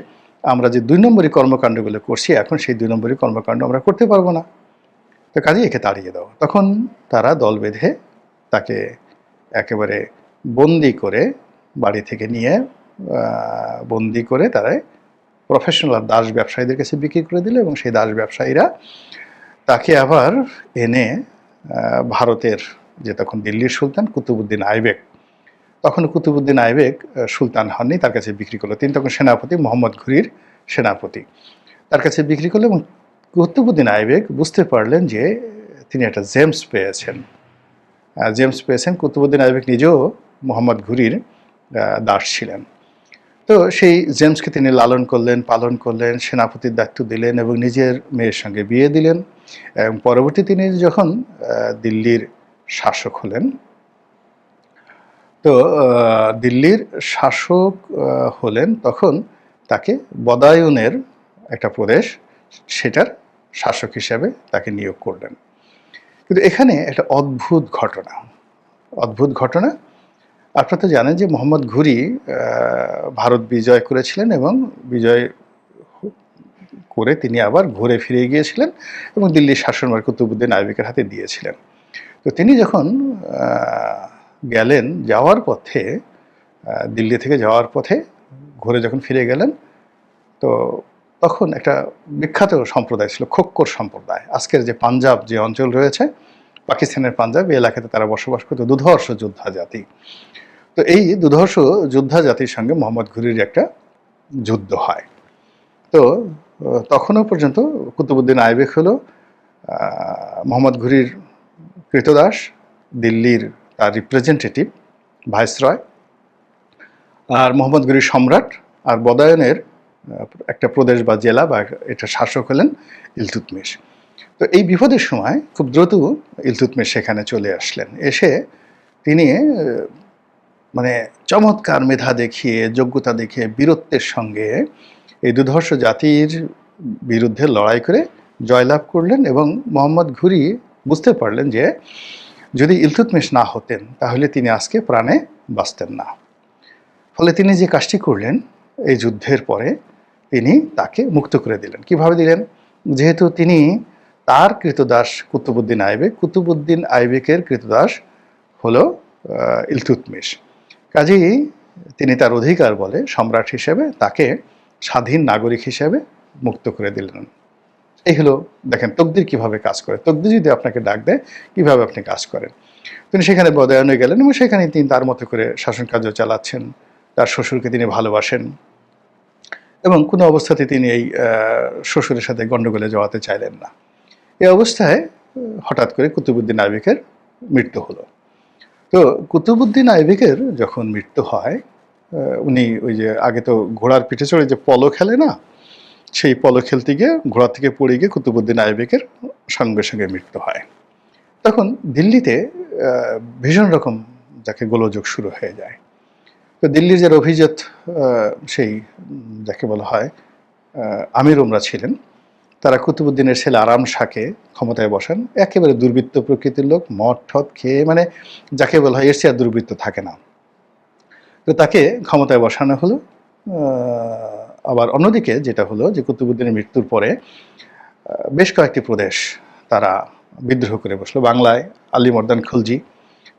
আমরা যে 2 নম্বরী কর্মকাণ্ডগুলো করছি এখন, সেই 2 নম্বরী কর্মকাণ্ড আমরা করতে পারবো না। তো কাজেই একে তাড়িয়ে দাও। তখন তারা দল বেঁধে তাকে একেবারে বন্দি করে বাড়ি থেকে নিয়ে বন্দি করে তারা প্রফেশনাল দাস ব্যবসায়ীদের কাছে বিক্রি করে দিল এবং সেই দাস ব্যবসায়ীরা তাকে আবার এনে ভারতের যে তখন দিল্লির সুলতান কুতুবউদ্দিন আইবেক, তখন কুতুবউদ্দিন আইবেক সুলতান হননি, তার কাছে বিক্রি করলো। তিনি তখন সেনাপতি, মোহাম্মদ ঘুরির সেনাপতি, তার কাছে বিক্রি করলো। এবং কুতুবউদ্দিন আইবেক বুঝতে পারলেন যে তিনি একটা জেমস পেয়েছেন। কুতুবউদ্দিন আইবেক নিজেও মোহাম্মদ ঘুরির দাস ছিলেন। তো সেই জেমসকে তিনি লালন করলেন, পালন করলেন, সেনাপতির দায়িত্ব দিলেন এবং নিজের মেয়ের সঙ্গে বিয়ে দিলেন। এবং পরবর্তী তিনি যখন দিল্লির শাসক হলেন, তো দিল্লির শাসক হলেন, তখন তাকে বদায়ুনের একটা প্রদেশ, সেটার শাসক হিসাবে তাকে নিয়োগ করলেন। কিন্তু এখানে একটা অদ্ভুত ঘটনা। আপনারা তো জানেন যে মোহাম্মদ ঘুরি ভারত বিজয় করেছিলেন এবং বিজয় করে তিনি আবার ঘুরে ফিরে গিয়েছিলেন এবং দিল্লির শাসনভার কুতুবউদ্দিন আইবেকের হাতে দিয়েছিলেন। তো তিনি যখন গেলেন, যাওয়ার পথে দিল্লি থেকে যাওয়ার পথে ঘুরে যখন ফিরে গেলেন, তো তখন একটা বিখ্যাত সম্প্রদায় ছিল খোক্কর সম্প্রদায়। আজকের যে পাঞ্জাব যে অঞ্চল রয়েছে, পাকিস্তানের পাঞ্জাব, এই এলাকাতে তারা বসবাস করত, দুধর্ষ যোদ্ধা জাতি। তো এই দুধর্ষ যোদ্ধা জাতির সঙ্গে মোহাম্মদ ঘুরির একটা যুদ্ধ হয়। তো তখনও পর্যন্ত কুতুবউদ্দিন আইবেক হলো মোহাম্মদ ঘুরির কৃতদাস, দিল্লির তার রিপ্রেজেন্টেটিভ, ভাইসরয়, আর মোহাম্মদ ঘুরির সম্রাট, আর বদায়নের একটা প্রদেশ বা জেলা বা এটা শাসক হলেন ইলতুৎমিশ। তো এই বিপদের সময় খুব দ্রুত ইলতুৎমিশ সেখানে চলে আসলেন। এসে তিনি মানে চমৎকার মেধা দেখিয়ে, যোগ্যতা দেখিয়ে, বীরত্বের সঙ্গে এই দুধর্ষ জাতির বিরুদ্ধে লড়াই করে জয়লাভ করলেন। এবং মোহাম্মদ ঘুরি বুঝতে পারলেন যে যদি ইলতুৎমিশ না হতেন তাহলে তিনি আজকে প্রাণে বাঁচতেন না। ফলে তিনি যে কাজটি করলেন, এই যুদ্ধের পরে তিনি তাকে মুক্ত করে দিলেন। কিভাবে দিলেন? যেহেতু তিনি তার কৃতদাস কুতুবউদ্দিন আইবেকের কৃতদাস হলো ইলতুৎমিশ, কাজেই তিনি তার অধিকার বলে সম্রাট হিসেবে তাকে স্বাধীন নাগরিক হিসেবে মুক্ত করে দিলেন। এই হলো, দেখেন তকদির কিভাবে কাজ করে। তকদির যদি আপনাকে ডাক দেয়, কিভাবে আপনি কাজ করেন। তিনি সেখানে বদায়নে গেলেন এবং সেখানে তিনি তার মতো করে শাসন কার্য চালাচ্ছেন। তার শ্বশুরকে তিনি ভালোবাসেন এবং কোনো অবস্থাতে তিনি এই শ্বশুরের সাথে গণ্ডগোলে জড়াতে চাইলেন না। এই অবস্থায় হঠাৎ করে কুতুবউদ্দিন আইবেকের মৃত্যু হলো। তো কুতুবউদ্দিন আইবেকের যখন মৃত্যু হয়, উনি ওই যে আগে তো ঘোড়ার পিঠে চড়ে যে পলো খেলে না, সেই পলো খেলতে গিয়ে ঘোড়া থেকে পড়ে গিয়ে কুতুবউদ্দিন আইবেকের সঙ্গে সঙ্গে মৃত্যু হয়। তখন দিল্লিতে ভীষণ রকম যাকে গোলযোগ শুরু হয়ে যায়। তো দিল্লির যারা অভিজাত সেই যাকে বলা হয় আমির ওমরা ছিলেন, তারা কুতুবউদ্দিনের ছেলে আরাম শাহকে ক্ষমতায় বসান। একেবারে দুর্বৃত্ত প্রকৃতির লোক, মদ ঠদ খেয়ে, মানে যাকে বলা হয় এর চেয়ে আর দুর্বৃত্ত থাকে না। তো তাকে ক্ষমতায় বসানো হলো। আবার অন্যদিকে যেটা হলো যে কুতুবউদ্দিনের মৃত্যুর পরে বেশ কয়েকটি প্রদেশ তারা বিদ্রোহ করে বসলো। বাংলায় আলী মর্দান খলজি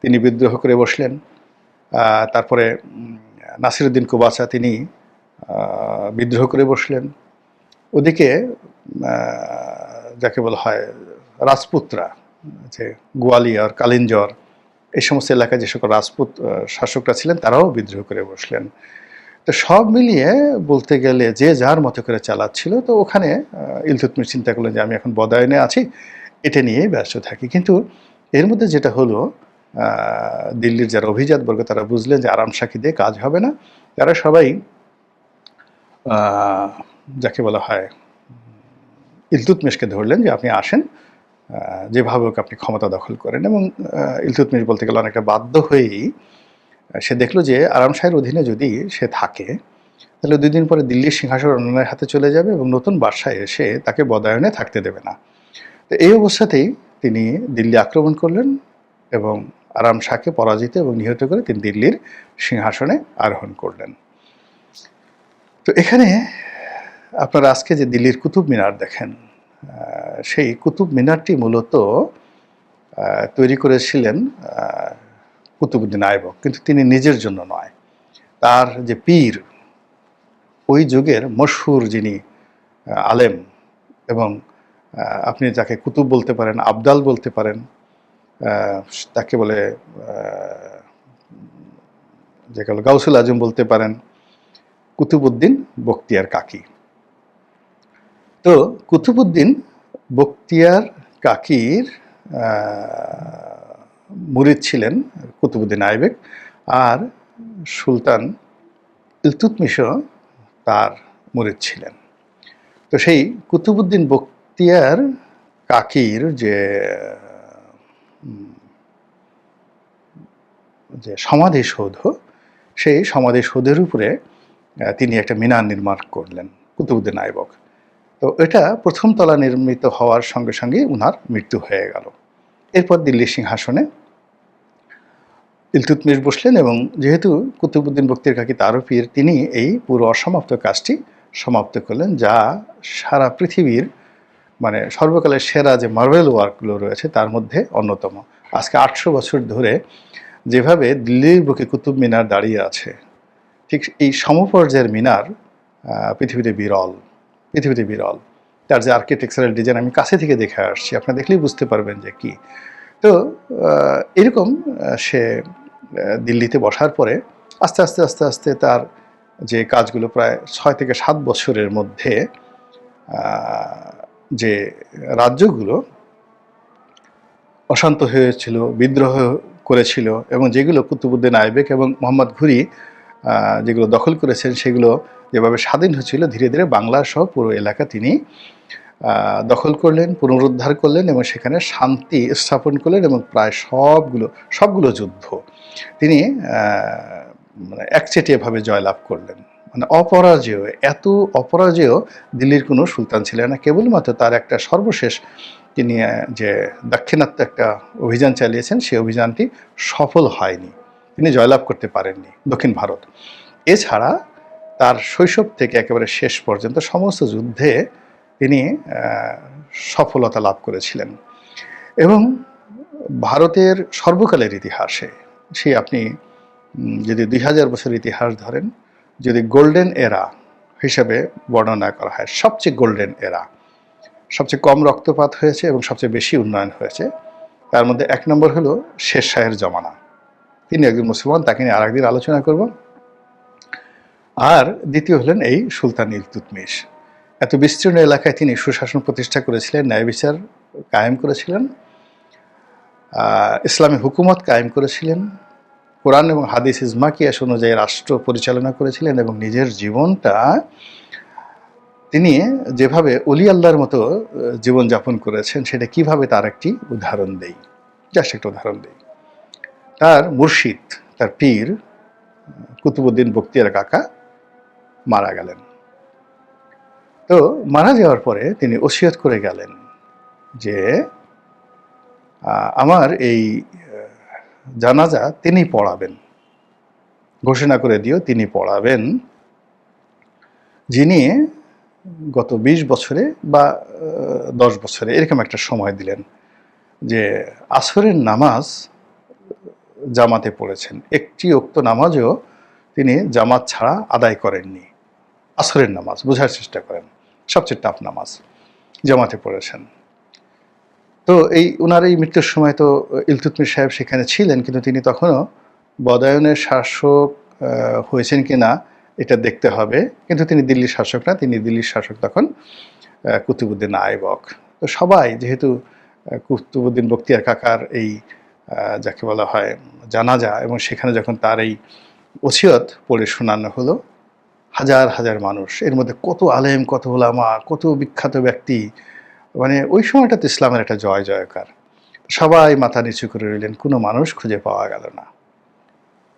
তিনি বিদ্রোহ করে বসলেন। তারপরে নাসিরউদ্দিন কুবাচা তিনি বিদ্রোহ করে বসলেন। ওদিকে যাকে বলা হয় রাজপুতরা, যে গোয়ালিয়র, কালিঞ্জর, এই সমস্ত এলাকায় যে সকল রাজপুত শাসকরা ছিলেন তারাও বিদ্রোহ করে বসলেন। তো সব মিলিয়ে বলতে গেলে যে যার মতো করে চালাচ্ছিল। তো ওখানে ইলতুৎমিশ চিন্তা করলেন যে আমি এখন বদায়নে আছি, এটা নিয়েই ব্যস্ত থাকি। কিন্তু এর মধ্যে যেটা হলো, দিল্লির যারা অভিজাতবর্গ তারা বুঝলেন যে আরাম সাকি দিয়ে কাজ হবে না। তারা সবাই যাকে বলা হয় ইলতুৎমিশকে ধরলেন যে আপনি আসেন, যেভাবে হোক আপনি ক্ষমতা দখল করেন। এবং ইলতুৎমিশ বলতে গেলে অনেকটা বাধ্য হয়েই সে দেখলো যে আরাম শাহের অধীনে যদি সে থাকে তাহলে 2 দিন পরে দিল্লির সিংহাসন অন্যের হাতে চলে যাবে এবং নতুন বাদশাহ এসে তাকে বদায়নে থাকতে দেবে না। তো এই অবস্থাতেই তিনি দিল্লি আক্রমণ করলেন এবং আরাম শাহকে পরাজিত এবং নিহত করে তিনি দিল্লির সিংহাসনে আরোহণ করলেন। তো এখানে আপনারা আজকে যে দিল্লির কুতুব মিনার দেখেন, সেই কুতুব মিনারটি মূলত তৈরি করেছিলেন কুতুবউদ্দিন আইবক, কিন্তু তিনি নিজের জন্য নয়। তার যে পীর, ওই যুগের মশহুর যিনি আলেম, এবং আপনি যাকে কুতুব বলতে পারেন, আবদাল বলতে পারেন, তাকে বলে যেগুলো গাউসুল আজম বলতে পারেন, কুতুবউদ্দিন বখতিয়ার কাকি। তো কুতুবউদ্দিন বখতিয়ার কাকির মুরিদ ছিলেন কুতুবউদ্দিন আইবেক, আর সুলতান ইলতুৎমিশও তার মুরিদ ছিলেন। তো সেই কুতুবউদ্দিন বখতিয়ার কাকির যে সমাধিসৌধ, সেই সমাধিসৌধের উপরে তিনি একটা মিনার নির্মাণ করলেন কুতুবউদ্দিন আইবক। তো এটা প্রথম তলা নির্মিত হওয়ার সঙ্গে সঙ্গে উনার মৃত্যু হয়ে গেল। এরপর দিল্লির সিংহাসনে ইলতুৎমিশ বসলেন এবং যেহেতু কুতুবউদ্দিন বখতিয়ার কাকি তারও পীর, তিনি এই পুরো অসমাপ্ত কাজটি সমাপ্ত করলেন, যা সারা পৃথিবীর মানে সর্বকালের সেরা যে মার্বেল ওয়ার্কগুলো রয়েছে তার মধ্যে অন্যতম। আজকে 800 বছর ধরে যেভাবে দিল্লির বুকে কুতুব মিনার দাঁড়িয়ে আছে, ঠিক এই সমপর্যায়ের মিনার পৃথিবীতে বিরল, পৃথিবীতে বিরল। তার যে আর্কিটেকচারাল ডিজাইন আমি কাছে থেকে দেখে আসছি, আপনারা দেখলেই বুঝতে পারবেন যে কি। তো এরকম সে দিল্লিতে বসার পরে আস্তে আস্তে আস্তে আস্তে তার যে কাজগুলো প্রায় 6 থেকে 7 বছরের মধ্যে যে রাজ্যগুলো অশান্ত হয়েছিল, বিদ্রোহ করেছিল, এবং যেগুলো কুতুবউদ্দিন আইবেক এবং মোহাম্মদ ঘুরি যেগুলো দখল করেছেন, সেগুলো যেভাবে স্বাধীন হয়েছিল, ধীরে ধীরে বাংলা সহ পুরো এলাকা তিনি দখল করলেন, পুনরুদ্ধার করলেন এবং সেখানে শান্তি স্থাপন করলেন। এবং প্রায় সবগুলো যুদ্ধ তিনি মানে একচেটিয়াভাবে জয়লাভ করলেন। মানে অপরাজেয়, এত অপরাজেয় দিল্লির কোনো সুলতান ছিলেন না। কেবলমাত্র তার একটা সর্বশেষ তিনি যে দাক্ষিণাত্য একটা অভিযান চালিয়েছেন, সেই অভিযানটি সফল হয়নি, তিনি জয়লাভ করতে পারেননি দক্ষিণ ভারত। এছাড়া তার শৈশব থেকে একেবারে শেষ পর্যন্ত সমস্ত যুদ্ধে তিনি সফলতা লাভ করেছিলেন। এবং ভারতের সর্বকালের ইতিহাসে সেই আপনি যদি 2000 বছর ইতিহাস ধরেন, যদি গোল্ডেন এরা হিসাবে বর্ণনা করা হয়, সবচেয়ে গোল্ডেন এরা, সবচেয়ে কম রক্তপাত হয়েছে এবং সবচেয়ে বেশি উন্নয়ন হয়েছে, তার মধ্যে 1 নম্বর হলো শের শাহের জমানা। তিনি একজন মুসলমান, তাকে নিয়ে আরেকদিন আলোচনা করব। আর দ্বিতীয় হলেন এই সুলতান ইলতুৎমিশ। এত বিস্তীর্ণ এলাকায় তিনি সুশাসন প্রতিষ্ঠা করেছিলেন, ন্যায় বিচার কায়েম করেছিলেন, ইসলামী হুকুমত কায়েম করেছিলেন, কোরআন এবং হাদিস ইজমা কিয়াস অনুযায়ী রাষ্ট্র পরিচালনা করেছিলেন, এবং নিজের জীবনটা তিনি যেভাবে অলি আল্লাহর মতো জীবনযাপন করেছেন, সেটা কিভাবে তার একটি উদাহরণ দেই, জাস্ট একটা উদাহরণ দেই। তার মুর্শিদ, তার পীর কুতুবউদ্দিন বখতিয়ার কাকা মারা গেলেন। তো মারা যাওয়ার পরে তিনি ওসিয়ত করে গেলেন যে আমার এই জানাজা তিনি পড়াবেন, ঘোষণা করে দিও তিনি পড়াবেন, যিনি গত 20 বছরে বা 10 বছরে এরকম একটা সময় দিলেন যে আসরের নামাজ জামাতে পড়েছেন, একটি ওক্ত নামাজও তিনি জামাত ছাড়া আদায় করেননি। আসরের নামাজ, বোঝার চেষ্টা করেন, সবচেয়ে টাফ নামাজ জামাতে পড়েছেন। তো ওনার এই মৃত্যুর সময় তো ইলতুৎমিশ সাহেব সেখানে ছিলেন, কিন্তু তিনি তখনও বদায়নের শাসক হয়েছেন কিনা এটা দেখতে হবে। কিন্তু তিনি দিল্লির শাসক না, তিনি দিল্লির শাসক তখন কুতুবউদ্দিন আইবক। তো সবাই যেহেতু কুতুবউদ্দিন বখতিয়ার কাকার এই যাকে বলা হয় জানাজা, এবং সেখানে যখন তার এই ওসিয়ত পড়ে শোনানো হলো, হাজার হাজার মানুষ, এর মধ্যে কত আলেম, কত ওলামা, কত বিখ্যাত ব্যক্তি, মানে ওই সময়টাতে ইসলামের একটা জয় জয়কার। সবাই মাথা নিচু করে রইলেন, কোনো মানুষ খুঁজে পাওয়া গেল না।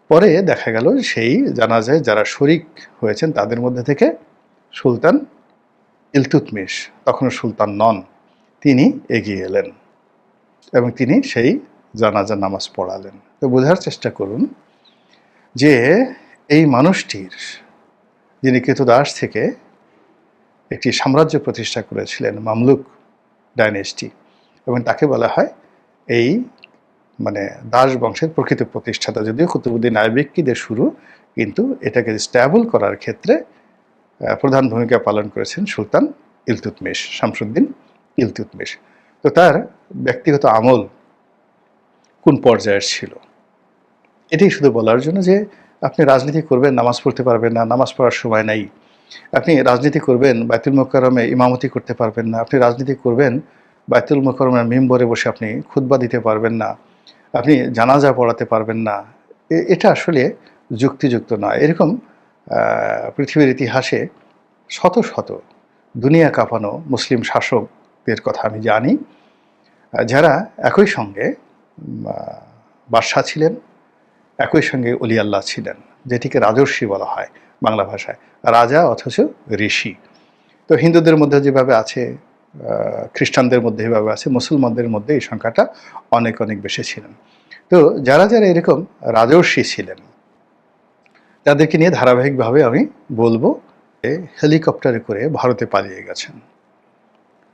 পরে দেখা গেল সেই জানাজায় যারা শরিক হয়েছেন তাদের মধ্যে থেকে সুলতান ইলতুৎমিশ, তখনও সুলতান নন, তিনি এগিয়ে এলেন এবং তিনি সেই জানাজার নামাজ পড়ালেন। তো বোঝার চেষ্টা করুন যে এই মানুষটির, যিনি ক্রীতদাস থেকে একটি সাম্রাজ্য প্রতিষ্ঠা করেছিলেন, মামলুক ডাইনেস্টি, এবং তাকে বলা হয় এই মানে দাস বংশের প্রকৃত প্রতিষ্ঠাতা। যদিও কুতুবউদ্দিন আইবেককে দিয়ে শুরু, কিন্তু এটাকে স্ট্যাবল করার ক্ষেত্রে প্রধান ভূমিকা পালন করেছেন সুলতান ইলতুৎমিশ, শামসুদ্দিন ইলতুৎমিশ। তো তার ব্যক্তিগত আমল কোন পর্যায়ের ছিল, এটাই শুধু বলার জন্য যে আপনি রাজনীতি করবেন, নামাজ পড়তে পারবেন না, নামাজ পড়ার সময় নাই। আপনি রাজনীতি করবেন, বাইতুল মোকাররমে ইমামতি করতে পারবেন না। আপনি রাজনীতি করবেন, বাইতুল মোকাররমের মিম্বরে বসে আপনি খুতবা দিতে পারবেন না, আপনি জানাজা পড়াতে পারবেন না। এটা আসলে যুক্তিযুক্ত নয়। এরকম পৃথিবীর ইতিহাসে শত শত দুনিয়া কাঁপানো মুসলিম শাসকদের কথা আমি জানি, যারা একই সঙ্গে বাদশাহ ছিলেন, একই সঙ্গে অলি আল্লাহ ছিলেন, যেটিকে রাজর্ষি বলা হয় বাংলা ভাষায়, রাজা অথচ ঋষি। তো হিন্দুদের মধ্যে যেভাবে আছে, খ্রিস্টানদের মধ্যে এভাবে আছে, মুসলমানদের মধ্যে এই সংখ্যাটা অনেক অনেক বেশি ছিলেন। তো যারা যারা এরকম রাজর্ষি ছিলেন তাদেরকে নিয়ে ধারাবাহিকভাবে আমি বলবো। হেলিকপ্টারে করে ভারতে পালিয়ে গেছেন,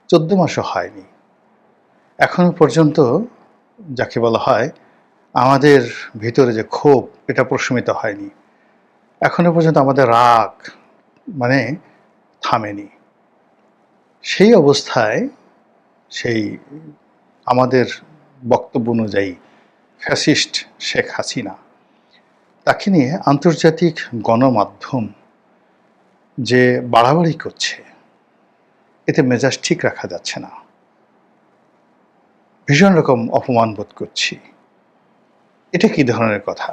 14 মাসও হয়নি। এখনো পর্যন্ত যাকে বলা হয় আমাদের ভিতরে যে ক্ষোভ, এটা প্রশমিত হয়নি। এখনো পর্যন্ত আমাদের রাগ মানে থামেনি। সেই অবস্থায় সেই আমাদের বক্তব্য অনুযায়ী ফ্যাসিস্ট শেখ হাসিনা, তাকে নিয়ে আন্তর্জাতিক গণমাধ্যম যে বাড়াবাড়ি করছে, এতে মেজাজ ঠিক রাখা যাচ্ছে না। ভীষণ রকম অপমান বোধ করছি। এটা কি ধরনের কথা?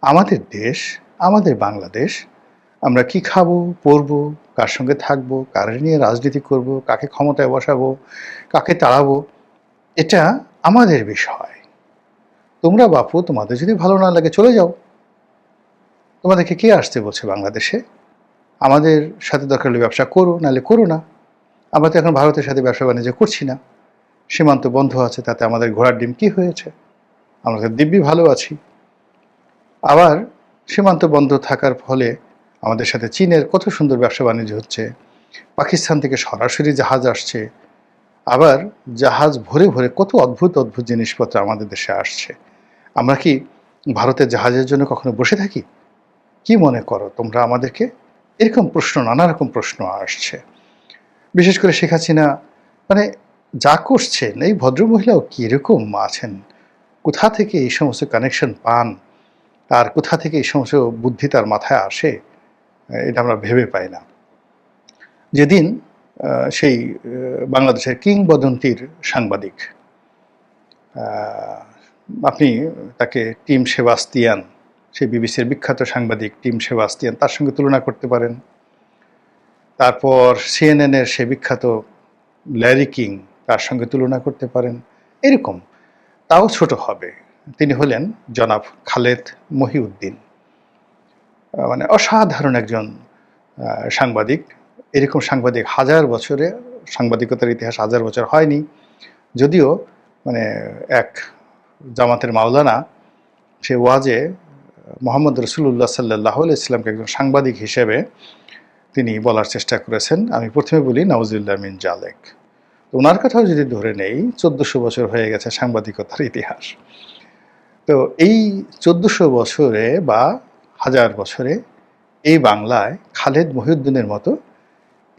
আমাদের দেশ, আমাদের বাংলাদেশ, আমরা কি খাবো, পরবো, কার সঙ্গে থাকবো, কার নিয়ে রাজনীতি করব, কাকে ক্ষমতায় বসাবো, কাকে তাড়াবো, এটা আমাদের বিষয়। তোমরা বাপু, তোমাদের যদি ভালো না লাগে চলে যাও। তোমাদেরকে কে আসতে বলছে বাংলাদেশে? আমাদের সাথে দরকার হলে ব্যবসা করো, নাহলে করো না। আমরা তো এখন ভারতের সাথে ব্যবসা বাণিজ্য করছি না, সীমান্ত বন্ধ আছে, তাতে আমাদের ঘোড়ার ডিম কি হয়েছে? আমরা তো দিব্যি ভালো আছি। আবার সীমান্ত বন্ধ থাকার ফলে আমাদের সাথে চীনের কত সুন্দর ব্যবসা বাণিজ্য হচ্ছে, পাকিস্তান থেকে সরাসরি জাহাজ আসছে, আবার জাহাজ ভরে ভরে কত অদ্ভুত অদ্ভুত জিনিসপত্র আমাদের দেশে আসছে। আমরা কি ভারতের জাহাজের জন্য কখনো বসে থাকি? কি মনে করো তোমরা আমাদেরকে? এরকম প্রশ্ন, নানা রকম প্রশ্ন আসছে। বিশেষ করে শেখ হাসিনা মানে যা করছেন, এই ভদ্রমহিলাও কীরকম আছেন, কোথা থেকে এই সমস্ত কানেকশন পান, আর কোথা থেকে এই সমস্ত বুদ্ধি তার মাথায় আসে, এটা আমরা ভেবে পাই না। যেদিন সেই বাংলাদেশের কিংবদন্তির সাংবাদিক, আপনি তাকে টিম সেবাস্তিয়ান, সেই বিবিসির বিখ্যাত সাংবাদিক টিম সেবাস্তিয়ান, তার সঙ্গে তুলনা করতে পারেন। তারপর সিএনএনের সে বিখ্যাত ল্যারি কিং, তার সঙ্গে তুলনা করতে পারেন। এরকম তাও ছোট হবে। তিনি হলেন জনাব খালেদ মহিউদ্দিন, মানে অসাধারণ একজন সাংবাদিক। এরকম সাংবাদিক হাজার বছরে, সাংবাদিকতার ইতিহাস হাজার বছর হয়নি। যদিও মানে এক জামাতের মাওলানা সে ওয়াজে মোহাম্মদ রসুল্লাহ সাল্লাহ ইসলামকে একজন সাংবাদিক হিসেবে তিনি বলার চেষ্টা করেছেন। আমি প্রথমে বলি নাউজুবিল্লাহ মিন জালেক। ওনার কথাও যদি ধরে নেই, 1400 বছর হয়ে গেছে সাংবাদিকতার ইতিহাস। তো এই 1400 বছরে বা হাজার বছরে এই বাংলায় খালেদ মহিউদ্দিনের মতো